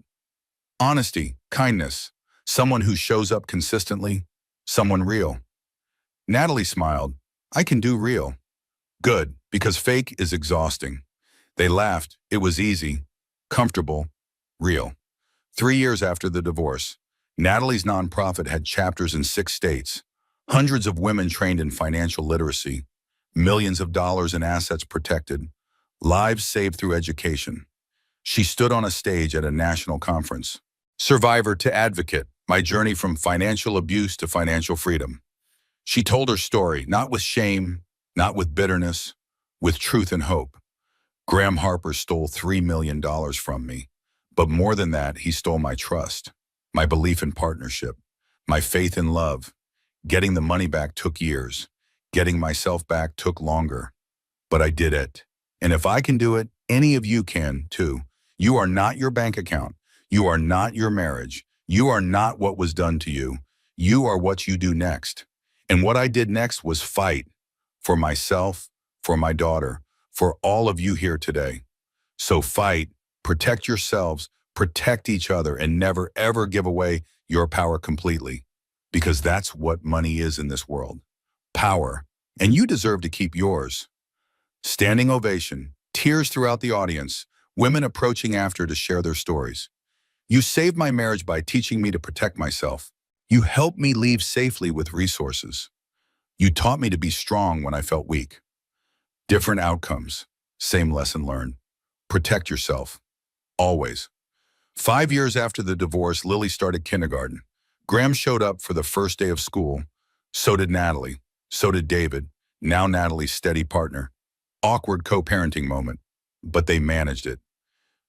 Honesty, kindness, someone who shows up consistently, someone real. Natalie smiled. I can do real. Good, because fake is exhausting. They laughed. It was easy, comfortable, real. 3 years after the divorce, Natalie's nonprofit had chapters in 6 states, hundreds of women trained in financial literacy, millions of dollars in assets protected, lives saved through education. She stood on a stage at a national conference. Survivor to advocate, my journey from financial abuse to financial freedom. She told her story, not with shame, not with bitterness, with truth and hope. Graham Harper stole $3 million from me. But more than that, he stole my trust, my belief in partnership, my faith in love. Getting the money back took years. Getting myself back took longer. But I did it. And if I can do it, any of you can too. You are not your bank account. You are not your marriage. You are not what was done to you. You are what you do next. And what I did next was fight for myself, for my daughter, for all of you here today. So fight, protect yourselves, protect each other, and never ever give away your power completely. Because that's what money is in this world. Power. And you deserve to keep yours. Standing ovation, tears throughout the audience, women approaching after to share their stories. You saved my marriage by teaching me to protect myself. You helped me leave safely with resources. You taught me to be strong when I felt weak. Different outcomes, same lesson learned. Protect yourself. Always. 5 years after the divorce, Lily started kindergarten. Graham showed up for the first day of school. So did Natalie. So did David, now Natalie's steady partner. Awkward co-parenting moment, but they managed it.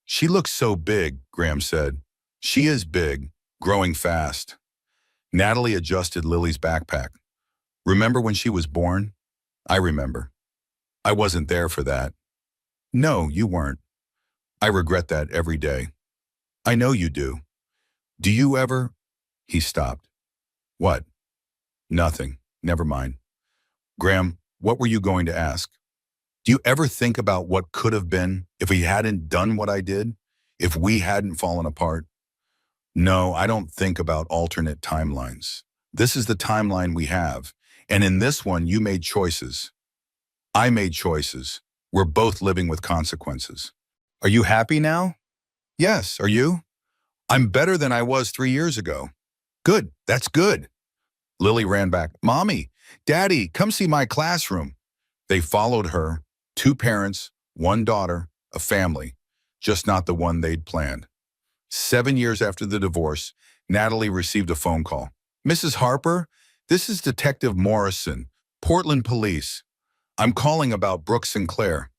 She looks so big, Graham said. She is big, growing fast. Natalie adjusted Lily's backpack. Remember when she was born? I remember. I wasn't there for that. No, you weren't. I regret that every day. I know you do. Do you ever? He stopped. What? Nothing. Never mind. Graham, what were you going to ask? Do you ever think about what could have been if we hadn't done what I did? If we hadn't fallen apart? No, I don't think about alternate timelines. This is the timeline we have. And in this one, you made choices. I made choices. We're both living with consequences. Are you happy now? Yes, are you? I'm better than I was 3 years ago. Good, that's good. Lily ran back. Mommy, Daddy, come see my classroom. They followed her, 2 parents, 1 daughter, a family, just not the one they'd planned. 7 years after the divorce, Natalie received a phone call. Mrs. Harper, this is Detective Morrison, Portland Police. I'm calling about Brooke Sinclair.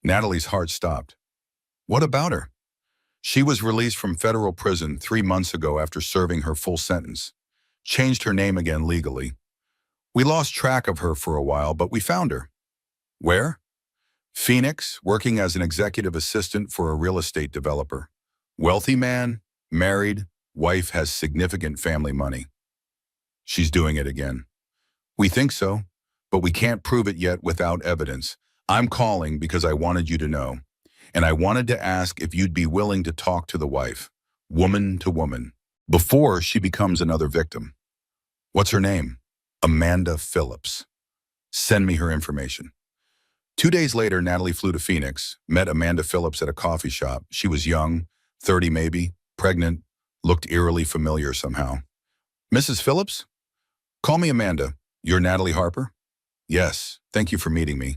Natalie's heart stopped. What about her? She was released from federal prison 3 months ago after serving her full sentence. Changed her name again legally. We lost track of her for a while, but we found her. Where? Phoenix, working as an executive assistant for a real estate developer. Wealthy man, married, wife has significant family money. She's doing it again. We think so, but we can't prove it yet without evidence. I'm calling because I wanted you to know. And I wanted to ask if you'd be willing to talk to the wife, woman to woman, before she becomes another victim. What's her name? Amanda Phillips. Send me her information. 2 days later, Natalie flew to Phoenix, met Amanda Phillips at a coffee shop. She was young, 30 maybe, pregnant, looked eerily familiar somehow. Mrs. Phillips? Call me Amanda. You're Natalie Harper? Yes, thank you for meeting me.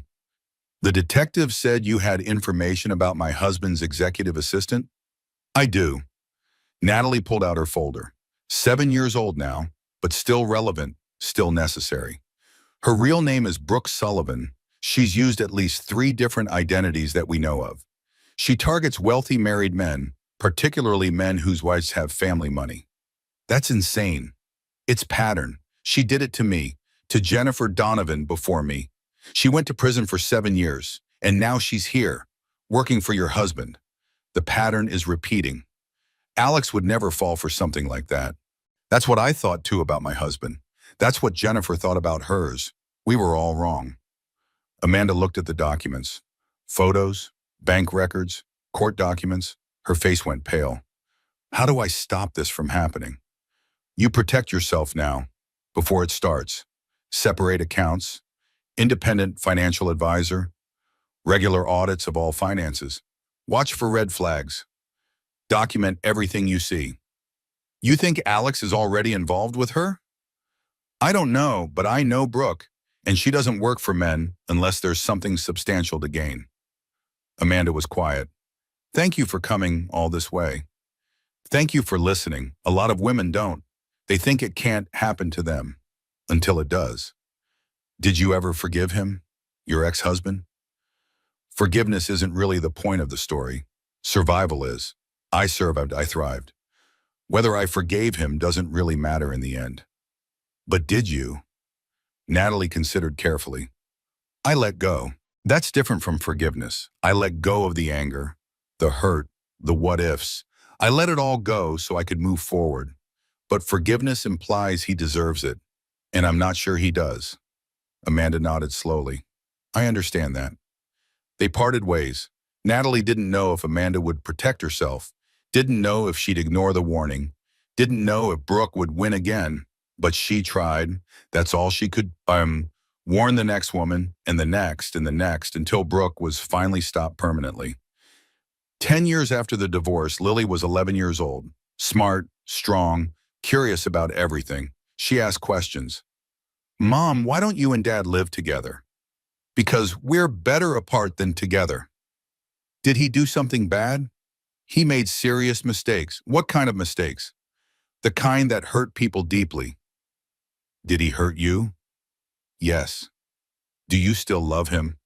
The detective said you had information about my husband's executive assistant? I do. Natalie pulled out her folder. 7 years old now, but still relevant, still necessary. Her real name is Brooke Sullivan. She's used at least 3 different identities that we know of. She targets wealthy married men, particularly men whose wives have family money. That's insane. It's pattern. She did it to me, to Jennifer Donovan before me. She went to prison for 7 years, and now she's here, working for your husband. The pattern is repeating. Alex would never fall for something like that. That's what I thought too about my husband. That's what Jennifer thought about hers. We were all wrong. Amanda looked at the documents. Photos, bank records, court documents. Her face went pale. How do I stop this from happening? You protect yourself now, before it starts. Separate accounts, independent financial advisor, regular audits of all finances. Watch for red flags. Document everything you see. You think Alex is already involved with her? I don't know, but I know Brooke, and she doesn't work for men unless there's something substantial to gain. Amanda was quiet. Thank you for coming all this way. Thank you for listening. A lot of women don't. They think it can't happen to them until it does. Did you ever forgive him, your ex-husband? Forgiveness isn't really the point of the story. Survival is. I survived, I thrived. Whether I forgave him doesn't really matter in the end. But did you? Natalie considered carefully. I let go. That's different from forgiveness. I let go of the anger, the hurt, the what-ifs. I let it all go so I could move forward. But forgiveness implies he deserves it, and I'm not sure he does. Amanda nodded slowly. I understand that. They parted ways. Natalie didn't know if Amanda would protect herself, didn't know if she'd ignore the warning, didn't know if Brooke would win again, but she tried. That's all she could warn the next woman, and the next, until Brooke was finally stopped permanently. 10 years after the divorce, Lily was 11 years old, smart, strong, curious about everything. She asked questions. Mom, why don't you and Dad live together? Because we're better apart than together. Did he do something bad? He made serious mistakes. What kind of mistakes? The kind that hurt people deeply. Did he hurt you? Yes. Do you still love him?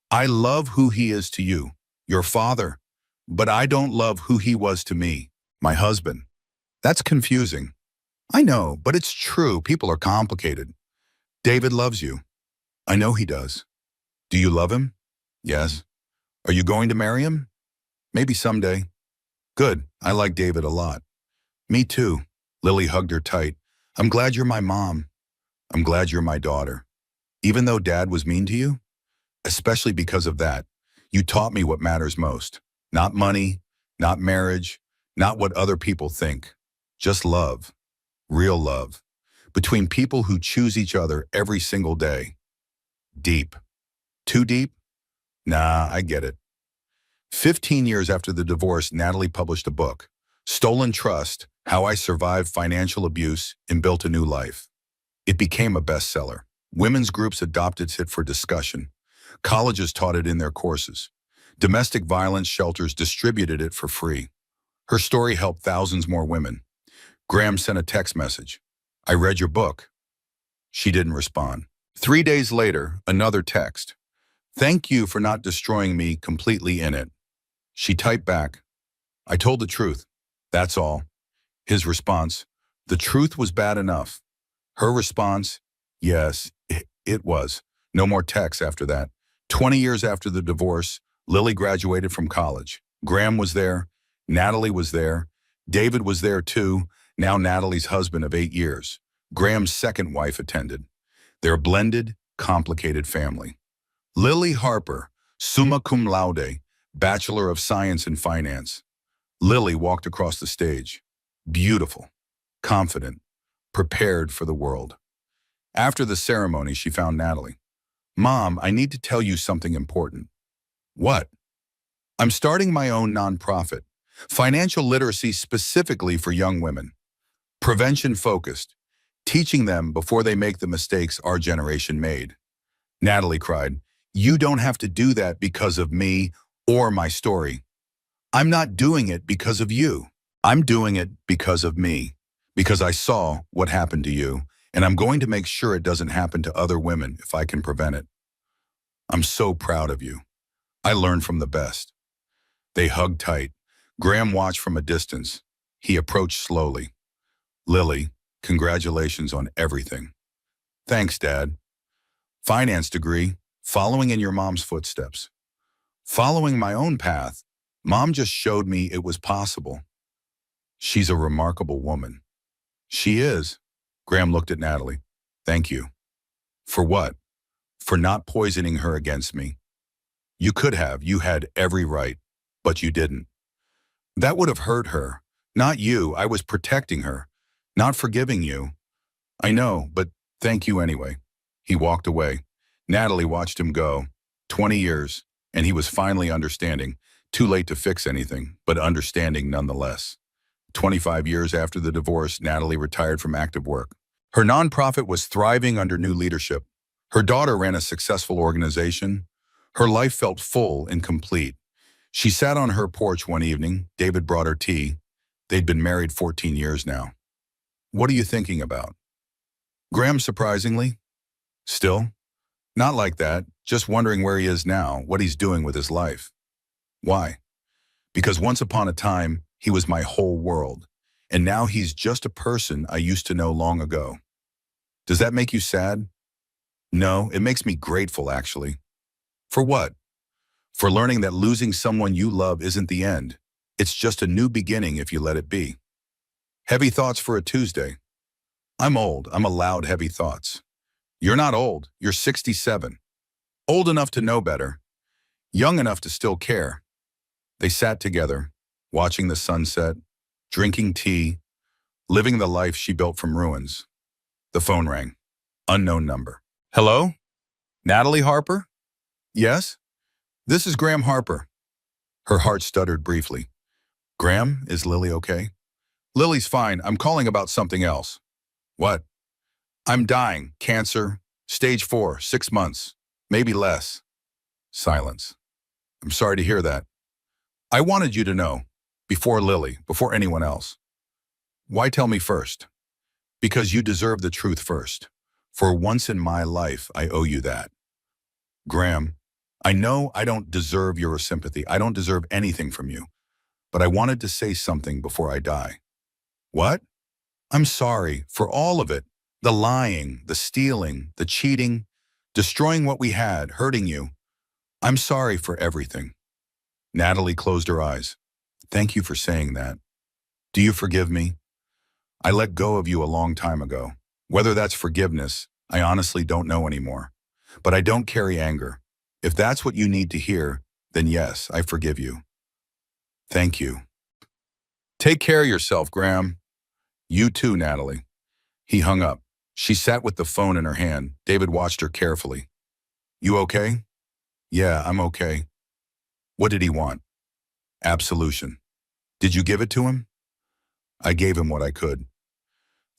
I love who he is to you, your father, but I don't love who he was to me, my husband. That's confusing. I know, but it's true. People are complicated. David loves you. I know he does. Do you love him? Yes. Are you going to marry him? Maybe someday. Good. I like David a lot. Me too. Lily hugged her tight. I'm glad you're my mom. I'm glad you're my daughter. Even though Dad was mean to you? Especially because of that. You taught me what matters most. Not money, not marriage, not what other people think. Just love. Real love. Between people who choose each other every single day. Deep. Too deep? Nah, I get it. 15 years after the divorce, Natalie published a book, Stolen Trust: How I Survived Financial Abuse and Built a New Life. It became a bestseller. Women's groups adopted it for discussion. Colleges taught it in their courses. Domestic violence shelters distributed it for free. Her story helped thousands more women. Graham sent a text message. I read your book. She didn't respond. 3 days later, another text. Thank you for not destroying me completely in it. She typed back, I told the truth. That's all. His response, the truth was bad enough. Her response, yes, it was. No more texts after that. 20 years after the divorce, Lily graduated from college. Graham was there. Natalie was there. David was there too, now Natalie's husband of 8 years. Graham's second wife attended. Their blended, complicated family. Lily Harper, summa cum laude, Bachelor of Science in Finance. Lily walked across the stage. Beautiful, confident, prepared for the world. After the ceremony, she found Natalie. Mom, I need to tell you something important. What? I'm starting my own nonprofit, financial literacy specifically for young women, prevention focused, teaching them before they make the mistakes our generation made. Natalie cried, you don't have to do that because of me or my story. I'm not doing it because of you. I'm doing it because of me, because I saw what happened to you, and I'm going to make sure it doesn't happen to other women if I can prevent it. I'm so proud of you. I learned from the best. They hugged tight. Graham watched from a distance. He approached slowly. Lily, congratulations on everything. Thanks, Dad. Finance degree, following in your mom's footsteps. Following my own path, Mom just showed me it was possible. She's a remarkable woman. She is. Graham looked at Natalie. Thank you. For what? For not poisoning her against me. You could have. You had every right. But you didn't. That would have hurt her. Not you. I was protecting her. Not forgiving you. I know, but thank you anyway. He walked away. Natalie watched him go. 20 years, and he was finally understanding. Too late to fix anything, but understanding nonetheless. 25 years after the divorce, Natalie retired from active work. Her nonprofit was thriving under new leadership. Her daughter ran a successful organization. Her life felt full and complete. She sat on her porch one evening. David brought her tea. They'd been married 14 years now. What are you thinking about? Graham, surprisingly. Still? Not like that. Just wondering where he is now, what he's doing with his life. Why? Because once upon a time, he was my whole world. And now he's just a person I used to know long ago. Does that make you sad? No, it makes me grateful, actually. For what? For learning that losing someone you love isn't the end. It's just a new beginning if you let it be. Heavy thoughts for a Tuesday. I'm old. I'm allowed heavy thoughts. You're not old. You're 67. Old enough to know better. Young enough to still care. They sat together, watching the sunset, drinking tea, living the life she built from ruins. The phone rang. Unknown number. Hello? Natalie Harper? Yes? This is Graham Harper. Her heart stuttered briefly. Graham, is Lily okay? Lily's fine. I'm calling about something else. What? I'm dying. Cancer. Stage 4, 6 months. Maybe less. Silence. I'm sorry to hear that. I wanted you to know. Before Lily. Before anyone else. Why tell me first? Because you deserve the truth first. For once in my life, I owe you that. Graham, I know I don't deserve your sympathy. I don't deserve anything from you. But I wanted to say something before I die. What? I'm sorry for all of it. The lying, the stealing, the cheating, destroying what we had, hurting you. I'm sorry for everything. Natalie closed her eyes. Thank you for saying that. Do you forgive me? I let go of you a long time ago. Whether that's forgiveness, I honestly don't know anymore. But I don't carry anger. If that's what you need to hear, then yes, I forgive you. Thank you. Take care of yourself, Graham. You too, Natalie. He hung up. She sat with the phone in her hand. David watched her carefully. You okay? Yeah, I'm okay. What did he want? Absolution. Did you give it to him? I gave him what I could.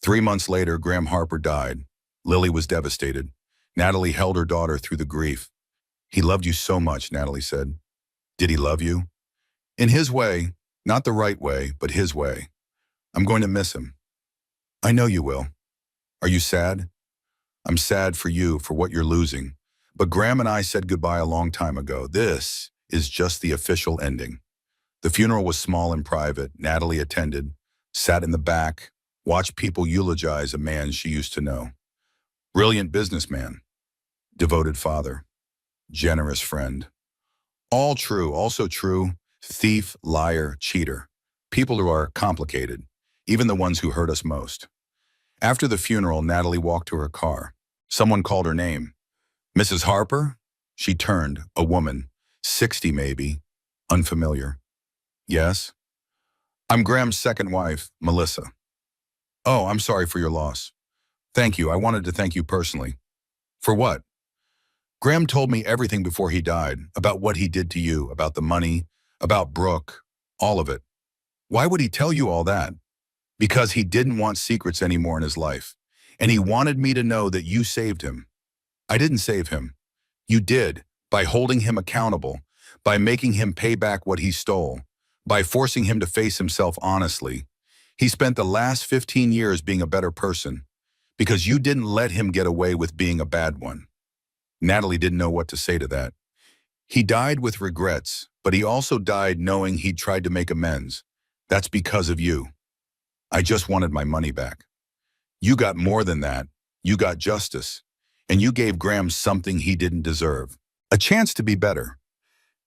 3 months later, Graham Harper died. Lily was devastated. Natalie held her daughter through the grief. He loved you so much, Natalie said. Did he love you? In his way, not the right way, but his way. I'm going to miss him. I know you will. Are you sad? I'm sad for you, for what you're losing. But Graham and I said goodbye a long time ago. This is just the official ending. The funeral was small and private. Natalie attended, sat in the back, watched people eulogize a man she used to know. Brilliant businessman, devoted father, generous friend. All true, also true, thief, liar, cheater. People who are complicated, even the ones who hurt us most. After the funeral, Natalie walked to her car. Someone called her name. Mrs. Harper? She turned, a woman, 60 maybe, unfamiliar. Yes? I'm Graham's second wife, Melissa. Oh, I'm sorry for your loss. Thank you. I wanted to thank you personally. For what? Graham told me everything before he died, about what he did to you, about the money, about Brooke, all of it. Why would he tell you all that? Because he didn't want secrets anymore in his life. And he wanted me to know that you saved him. I didn't save him. You did, by holding him accountable, by making him pay back what he stole, by forcing him to face himself honestly. He spent the last 15 years being a better person, because you didn't let him get away with being a bad one. Natalie didn't know what to say to that. He died with regrets, but he also died knowing he'd tried to make amends. That's because of you. I just wanted my money back. You got more than that. You got justice. And you gave Graham something he didn't deserve. A chance to be better.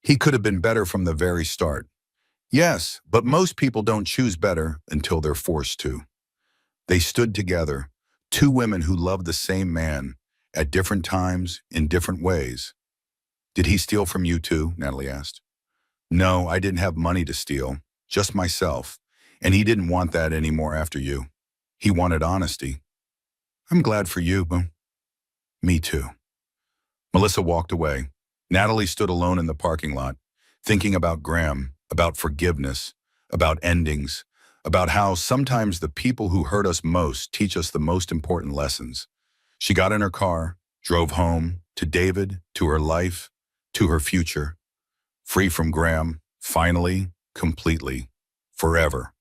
He could have been better from the very start. Yes, but most people don't choose better until they're forced to. They stood together, two women who loved the same man, at different times, in different ways. Did he steal from you too? Natalie asked. No, I didn't have money to steal, just myself. And he didn't want that anymore after you. He wanted honesty. I'm glad for you, but me too. Melissa walked away. Natalie stood alone in the parking lot, thinking about Graham, about forgiveness, about endings, about how sometimes the people who hurt us most teach us the most important lessons. She got in her car, drove home, to David, to her life, to her future. Free from Graham, finally, completely, forever.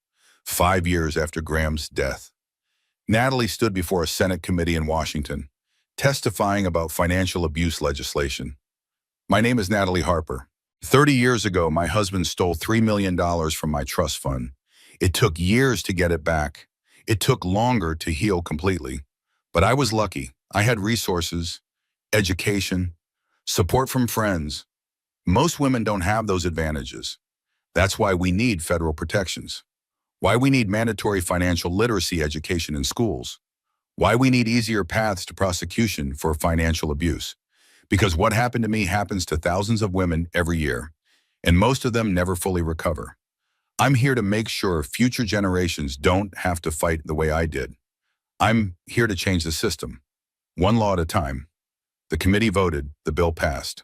5 years after Graham's death. Natalie stood before a Senate committee in Washington, testifying about financial abuse legislation. My name is Natalie Harper. 30 years ago, my husband stole $3 million from my trust fund. It took years to get it back. It took longer to heal completely. But I was lucky. I had resources, education, support from friends. Most women don't have those advantages. That's why we need federal protections. Why we need mandatory financial literacy education in schools. Why we need easier paths to prosecution for financial abuse. Because what happened to me happens to thousands of women every year, and most of them never fully recover. I'm here to make sure future generations don't have to fight the way I did. I'm here to change the system, one law at a time. The committee voted, the bill passed.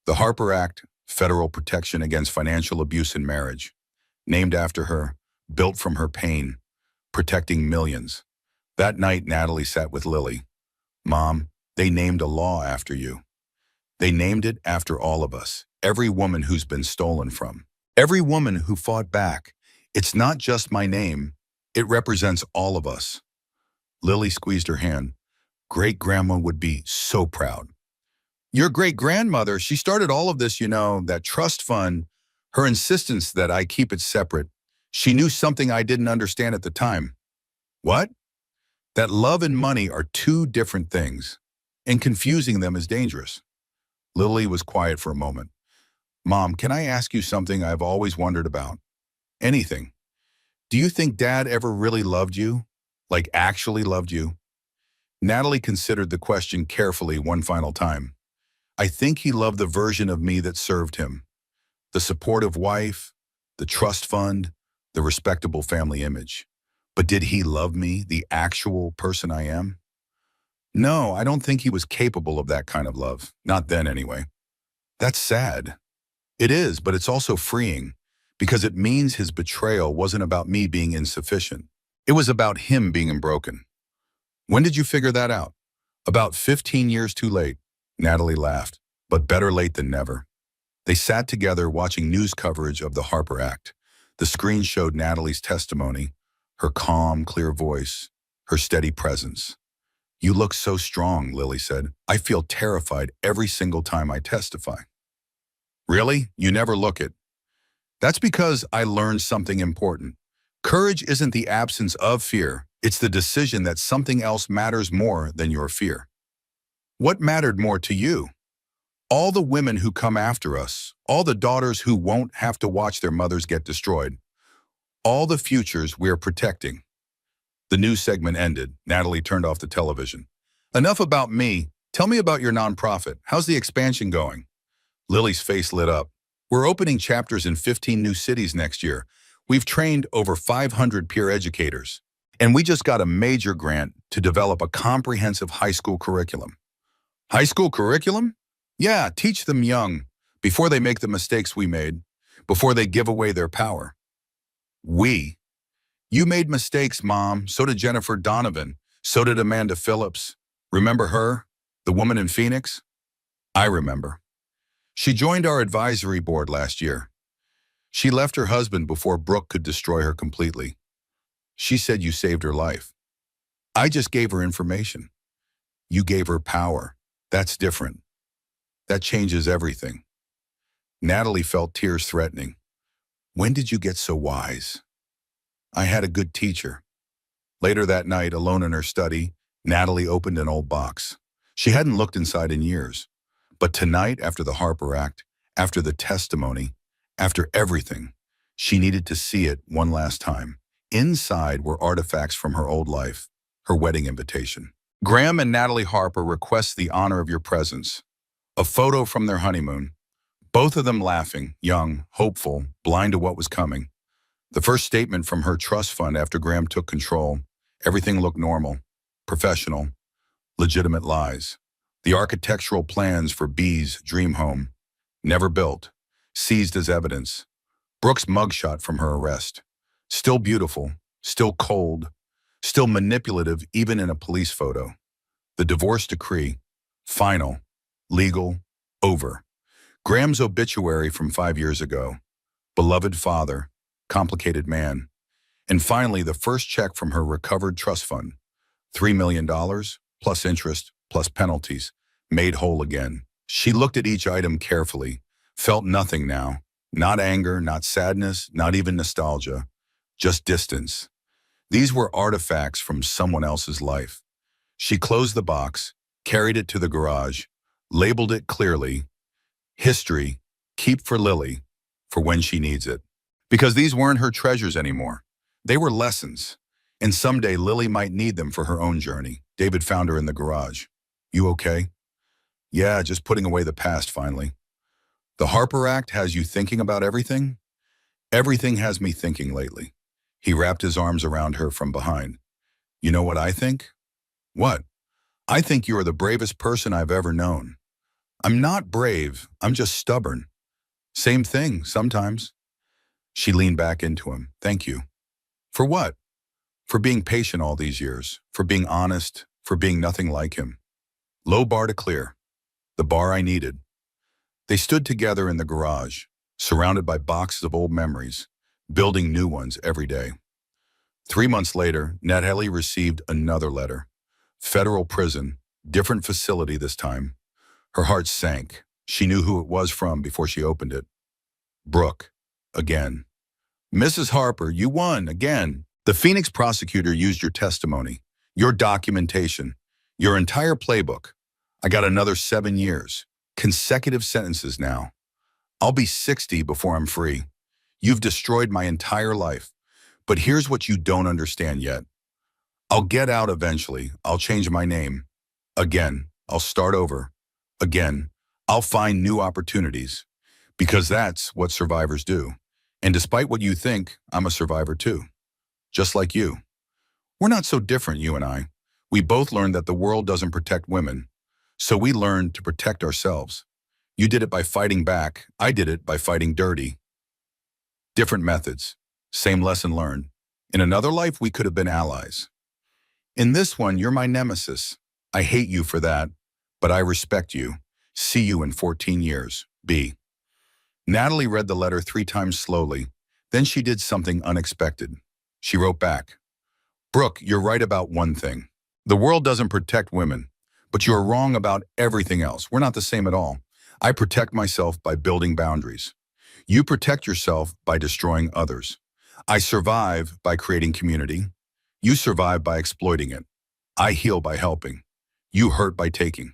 The Harper Act, Federal Protection Against Financial Abuse in Marriage, named after her, built from her pain, protecting millions. That night, Natalie sat with Lily. Mom, they named a law after you. They named it after all of us, every woman who's been stolen from, every woman who fought back. It's not just my name, it represents all of us. Lily squeezed her hand. Great-grandma would be so proud. Your great-grandmother, she started all of this, that trust fund, her insistence that I keep it separate. She knew something I didn't understand at the time. What? That love and money are two different things, and confusing them is dangerous. Lily was quiet for a moment. Mom, can I ask you something I've always wondered about? Anything. Do you think Dad ever really loved you? Like actually loved you? Natalie considered the question carefully one final time. I think he loved the version of me that served him. The supportive wife, the trust fund, the respectable family image. But did he love me, the actual person I am? No, I don't think he was capable of that kind of love. Not then, anyway. That's sad. It is, but it's also freeing, because it means his betrayal wasn't about me being insufficient. It was about him being broken. When did you figure that out? About 15 years too late. Natalie laughed, but better late than never. They sat together watching news coverage of the Harper Act. The screen showed Natalie's testimony, her calm, clear voice, her steady presence. You look so strong, Lily said. I feel terrified every single time I testify. Really? You never look it. That's because I learned something important. Courage isn't the absence of fear. It's the decision that something else matters more than your fear. What mattered more to you? All the women who come after us, all the daughters who won't have to watch their mothers get destroyed, all the futures we're protecting. The news segment ended. Natalie turned off the television. Enough about me. Tell me about your nonprofit. How's the expansion going? Lily's face lit up. We're opening chapters in 15 new cities next year. We've trained over 500 peer educators. And we just got a major grant to develop a comprehensive high school curriculum. High school curriculum? Yeah, teach them young, before they make the mistakes we made, before they give away their power. We. You made mistakes, Mom. So did Jennifer Donovan. So did Amanda Phillips. Remember her? The woman in Phoenix? I remember. She joined our advisory board last year. She left her husband before Brooke could destroy her completely. She said you saved her life. I just gave her information. You gave her power. That's different. That changes everything. Natalie felt tears threatening. When did you get so wise? I had a good teacher. Later that night, alone in her study, Natalie opened an old box. She hadn't looked inside in years. But tonight, after the Harper Act, after the testimony, after everything, she needed to see it one last time. Inside were artifacts from her old life, her wedding invitation. Graham and Natalie Harper request the honor of your presence. A photo from their honeymoon. Both of them laughing, young, hopeful, blind to what was coming. The first statement from her trust fund after Graham took control. Everything looked normal, professional, legitimate lies. The architectural plans for B's dream home, never built, seized as evidence. Brooke's mugshot from her arrest. Still beautiful, still cold, still manipulative even in a police photo. The divorce decree, final, legal, over. Graham's obituary from 5 years ago. Beloved father, complicated man. And finally, the first check from her recovered trust fund. $3 million, plus interest, plus penalties, made whole again. She looked at each item carefully, felt nothing now. Not anger, not sadness, not even nostalgia. Just distance. These were artifacts from someone else's life. She closed the box, carried it to the garage, labeled it clearly, history, keep for Lily, for when she needs it. Because these weren't her treasures anymore. They were lessons, and someday Lily might need them for her own journey. David found her in the garage. You okay? Yeah, just putting away the past finally. The Harper Act has you thinking about everything? Everything has me thinking lately. He wrapped his arms around her from behind. You know what I think? What? I think you are the bravest person I've ever known. I'm not brave, I'm just stubborn. Same thing, sometimes. She leaned back into him. Thank you. For what? For being patient all these years, for being honest, for being nothing like him. Low bar to clear. The bar I needed. They stood together in the garage, surrounded by boxes of old memories, building new ones every day. 3 months later, Natalie received another letter. Federal prison, different facility this time. Her heart sank. She knew who it was from before she opened it. Brooke, again. Mrs. Harper, you won, again. The Phoenix prosecutor used your testimony, your documentation, your entire playbook. I got another 7 years. Consecutive sentences now. I'll be 60 before I'm free. You've destroyed my entire life. But here's what you don't understand yet. I'll get out eventually. I'll change my name. Again, I'll start over. Again, I'll find new opportunities. Because that's what survivors do. And despite what you think, I'm a survivor too. Just like you. We're not so different, you and I. We both learned that the world doesn't protect women. So we learned to protect ourselves. You did it by fighting back. I did it by fighting dirty. Different methods. Same lesson learned. In another life, we could have been allies. In this one, you're my nemesis. I hate you for that, but I respect you. See you in 14 years. B. Natalie read the letter 3 times slowly. Then she did something unexpected. She wrote back, Brooke, you're right about one thing. The world doesn't protect women, but you're wrong about everything else. We're not the same at all. I protect myself by building boundaries. You protect yourself by destroying others. I survive by creating community. You survive by exploiting it. I heal by helping. You hurt by taking.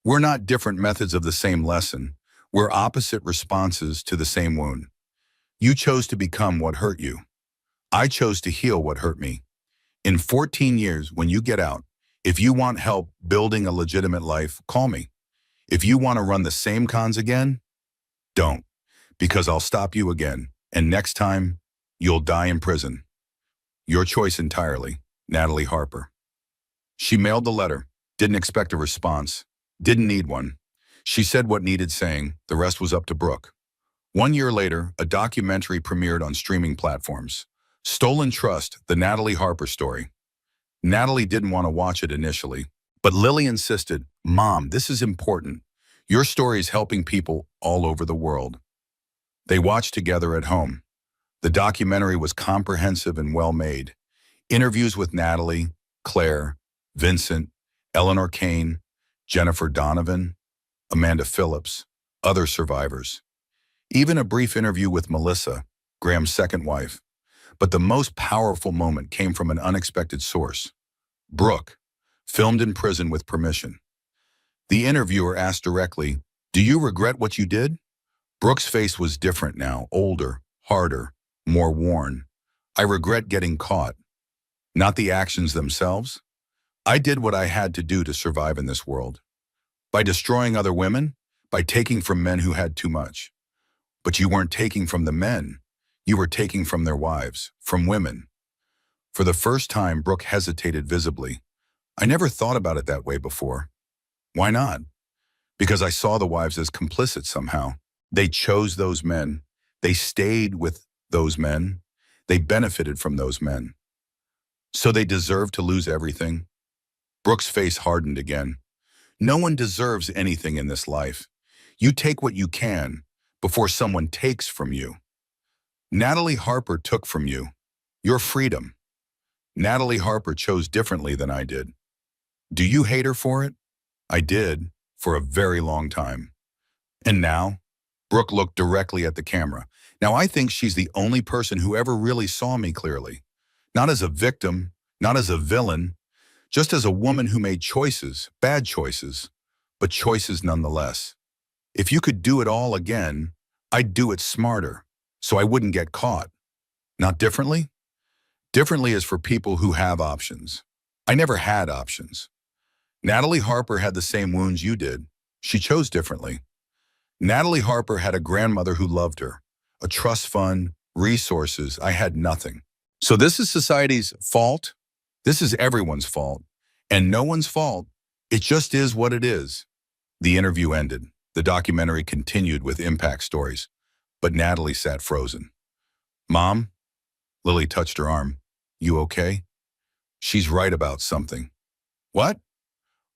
We're not different methods of the same lesson. We're opposite responses to the same wound. You chose to become what hurt you. I chose to heal what hurt me. In 14 years, when you get out, if you want help building a legitimate life, call me. If you want to run the same cons again, don't, because I'll stop you again. And next time, you'll die in prison. Your choice entirely. Natalie Harper. She mailed the letter, didn't expect a response, didn't need one. She said what needed saying, the rest was up to Brooke. 1 year later, a documentary premiered on streaming platforms. Stolen Trust, the Natalie Harper story. Natalie didn't want to watch it initially, but Lily insisted, "Mom, this is important. Your story is helping people all over the world." They watched together at home. The documentary was comprehensive and well-made. Interviews with Natalie, Claire, Vincent, Eleanor Kane, Jennifer Donovan, Amanda Phillips, other survivors. Even a brief interview with Melissa, Graham's second wife. But the most powerful moment came from an unexpected source. Brooke, filmed in prison with permission. The interviewer asked directly, "Do you regret what you did?" Brooke's face was different now, older, harder, more worn. "I regret getting caught. Not the actions themselves. I did what I had to do to survive in this world. By destroying other women, by taking from men who had too much. But you weren't taking from the men. You were taking from their wives, from women." For the first time, Brooke hesitated visibly. "I never thought about it that way before." "Why not?" "Because I saw the wives as complicit somehow. They chose those men. They stayed with those men. They benefited from those men. So they deserve to lose everything." Brooke's face hardened again. "No one deserves anything in this life. You take what you can before someone takes from you. Natalie Harper took from you your freedom. Natalie Harper chose differently than I did. Do you hate her for it? I did, for a very long time. And now?" Brooke looked directly at the camera. "Now I think she's the only person who ever really saw me clearly. Not as a victim, not as a villain, just as a woman who made choices, bad choices, but choices nonetheless. If you could do it all again, I'd do it smarter, so I wouldn't get caught. Not differently? Differently is for people who have options. I never had options. Natalie Harper had the same wounds you did. She chose differently. Natalie Harper had a grandmother who loved her, a trust fund, resources. I had nothing. So this is society's fault? This is everyone's fault. And no one's fault. It just is what it is." The interview ended. The documentary continued with impact stories, but Natalie sat frozen. "Mom?" Lily touched her arm. "You okay?" "She's right about something." "What?"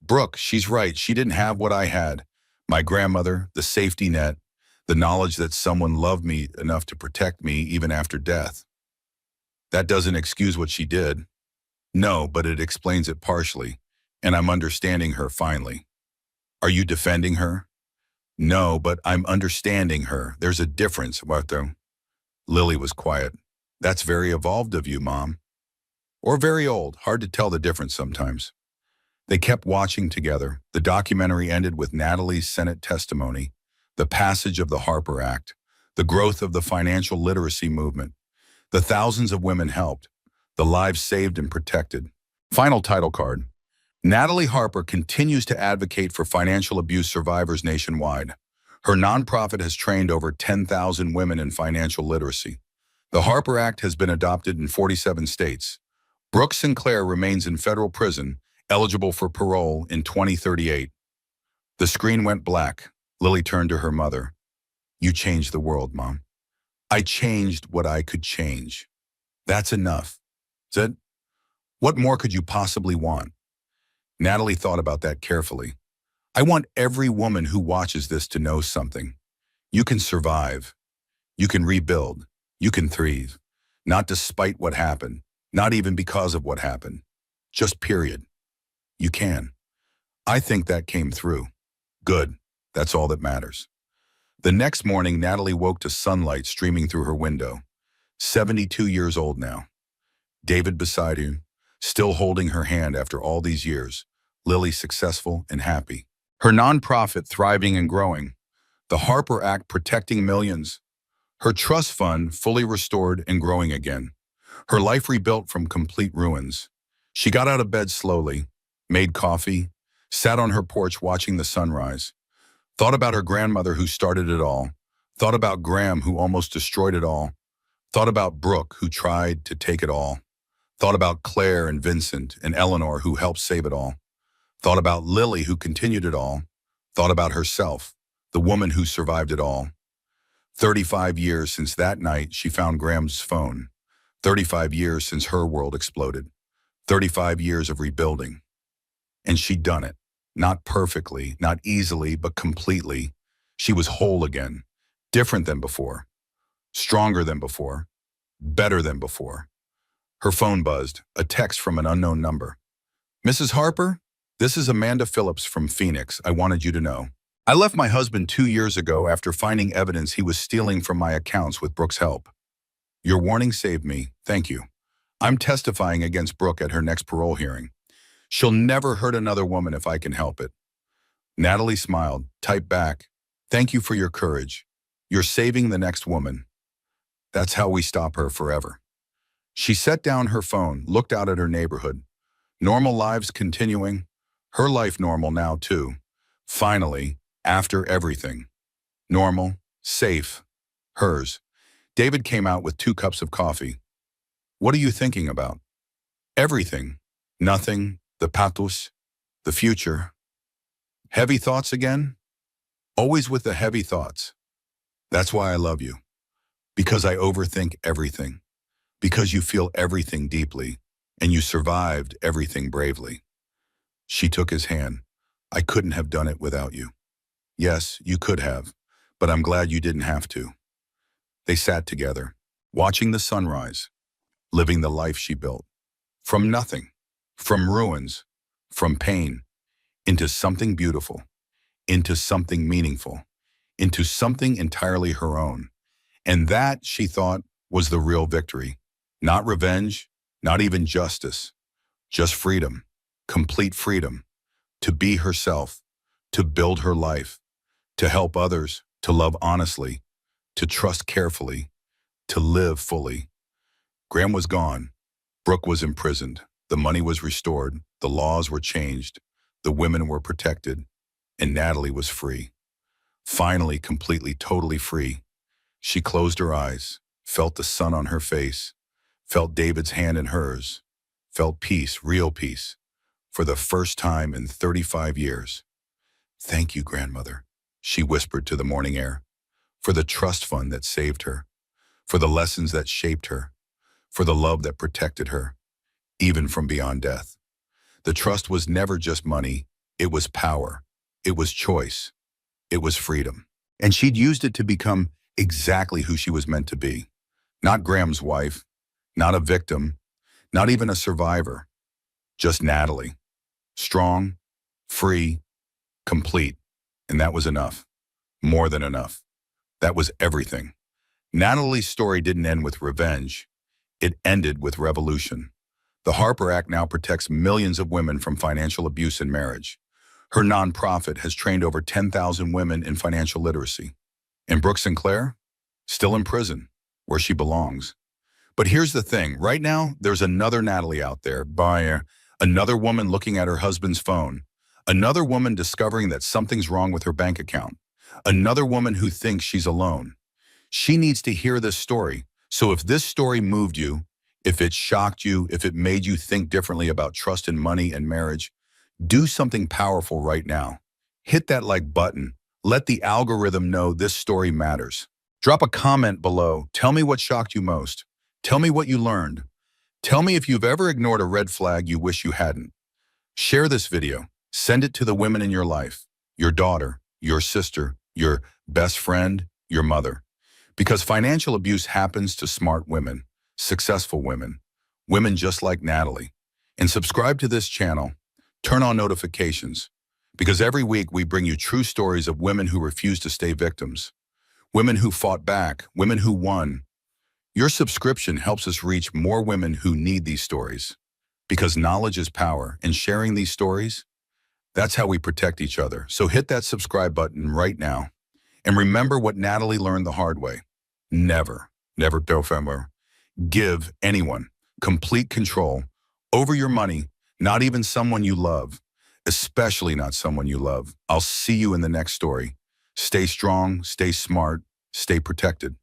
"Brooke, she's right. She didn't have what I had. My grandmother, the safety net, the knowledge that someone loved me enough to protect me even after death. That doesn't excuse what she did." "No, but it explains it partially, and I'm understanding her finally." "Are you defending her?" "No, but I'm understanding her. There's a difference, Martha." Lily was quiet. "That's very evolved of you, Mom." "Or very old. Hard to tell the difference sometimes." They kept watching together. The documentary ended with Natalie's Senate testimony, the passage of the Harper Act, the growth of the financial literacy movement, the thousands of women helped, the lives saved and protected. Final title card. Natalie Harper continues to advocate for financial abuse survivors nationwide. Her nonprofit has trained over 10,000 women in financial literacy. The Harper Act has been adopted in 47 states. Brooke Sinclair remains in federal prison, eligible for parole in 2038. The screen went black. Lily turned to her mother. "You changed the world, Mom." "I changed what I could change." "That's enough." "Zed, what more could you possibly want?" Natalie thought about that carefully. "I want every woman who watches this to know something. You can survive. You can rebuild. You can thrive. Not despite what happened. Not even because of what happened. Just period. You can." I think that came through. Good. That's all that matters. The next morning, Natalie woke to sunlight streaming through her window. 72 years old now. David beside her, still holding her hand after all these years. Lily successful and happy. Her nonprofit thriving and growing. The Harper Act protecting millions. Her trust fund fully restored and growing again. Her life rebuilt from complete ruins. She got out of bed slowly, made coffee, sat on her porch watching the sunrise, thought about her grandmother who started it all, thought about Graham who almost destroyed it all, thought about Brooke who tried to take it all, Thought about Claire and Vincent and Eleanor who helped save it all. Thought about Lily who continued it all. Thought about herself, the woman who survived it all. 35 years since that night she found Graham's phone. 35 years since her world exploded. 35 years of rebuilding. And she'd done it. Not perfectly, not easily, but completely. She was whole again. Different than before. Stronger than before. Better than before. Her phone buzzed, a text from an unknown number. "Mrs. Harper, this is Amanda Phillips from Phoenix. I wanted you to know. I left my husband 2 years ago after finding evidence he was stealing from my accounts with Brooke's help. Your warning saved me. Thank you. I'm testifying against Brooke at her next parole hearing. She'll never hurt another woman if I can help it." Natalie smiled, typed back, "Thank you for your courage. You're saving the next woman." That's how we stop her forever. She set down her phone, looked out at her neighborhood. Normal lives continuing. Her life normal now too. Finally, after everything. Normal, safe, hers. David came out with 2 cups of coffee. "What are you thinking about?" "Everything. Nothing. The pathos. The future." "Heavy thoughts again?" "Always with the heavy thoughts. That's why I love you. Because I overthink everything. Because you feel everything deeply. And you survived everything bravely." She took his hand. "I couldn't have done it without you." "Yes, you could have. But I'm glad you didn't have to." They sat together, watching the sunrise, living the life she built. From nothing, from ruins, from pain, into something beautiful, into something meaningful, into something entirely her own. And that, she thought, was the real victory. Not revenge, not even justice, just freedom, complete freedom, to be herself, to build her life, to help others, to love honestly, to trust carefully, to live fully. Graham was gone. Brooke was imprisoned. The money was restored. The laws were changed. The women were protected. And Natalie was free. Finally, completely, totally free. She closed her eyes, felt the sun on her face, felt David's hand in hers, felt peace, real peace, for the first time in 35 years. "Thank you, grandmother," she whispered to the morning air, "for the trust fund that saved her, for the lessons that shaped her, for the love that protected her, even from beyond death. The trust was never just money, it was power, it was choice, it was freedom. And she'd used it to become exactly who she was meant to be. Not Graham's wife, not a victim, not even a survivor, just Natalie. Strong, free, complete. And that was enough. More than enough. That was everything. Natalie's story didn't end with revenge. It ended with revolution. The Harper Act now protects millions of women from financial abuse in marriage. Her nonprofit has trained over 10,000 women in financial literacy. And Brooke Sinclair? Still in prison, where she belongs. But here's the thing. Right now, there's another Natalie out there, another woman looking at her husband's phone. Another woman discovering that something's wrong with her bank account. Another woman who thinks she's alone. She needs to hear this story. So if this story moved you, if it shocked you, if it made you think differently about trust in money and marriage, do something powerful right now. Hit that like button. Let the algorithm know this story matters. Drop a comment below. Tell me what shocked you most. Tell me what you learned. Tell me if you've ever ignored a red flag you wish you hadn't. Share this video. Send it to the women in your life, your daughter, your sister, your best friend, your mother. Because financial abuse happens to smart women, successful women, women just like Natalie. And subscribe to this channel. Turn on notifications. Because every week we bring you true stories of women who refuse to stay victims. Women who fought back, women who won. Your subscription helps us reach more women who need these stories. Because knowledge is power, and sharing these stories, that's how we protect each other. So hit that subscribe button right now. And remember what Natalie learned the hard way. Never give anyone complete control over your money, not even someone you love, especially not someone you love. I'll see you in the next story. Stay strong, stay smart, stay protected.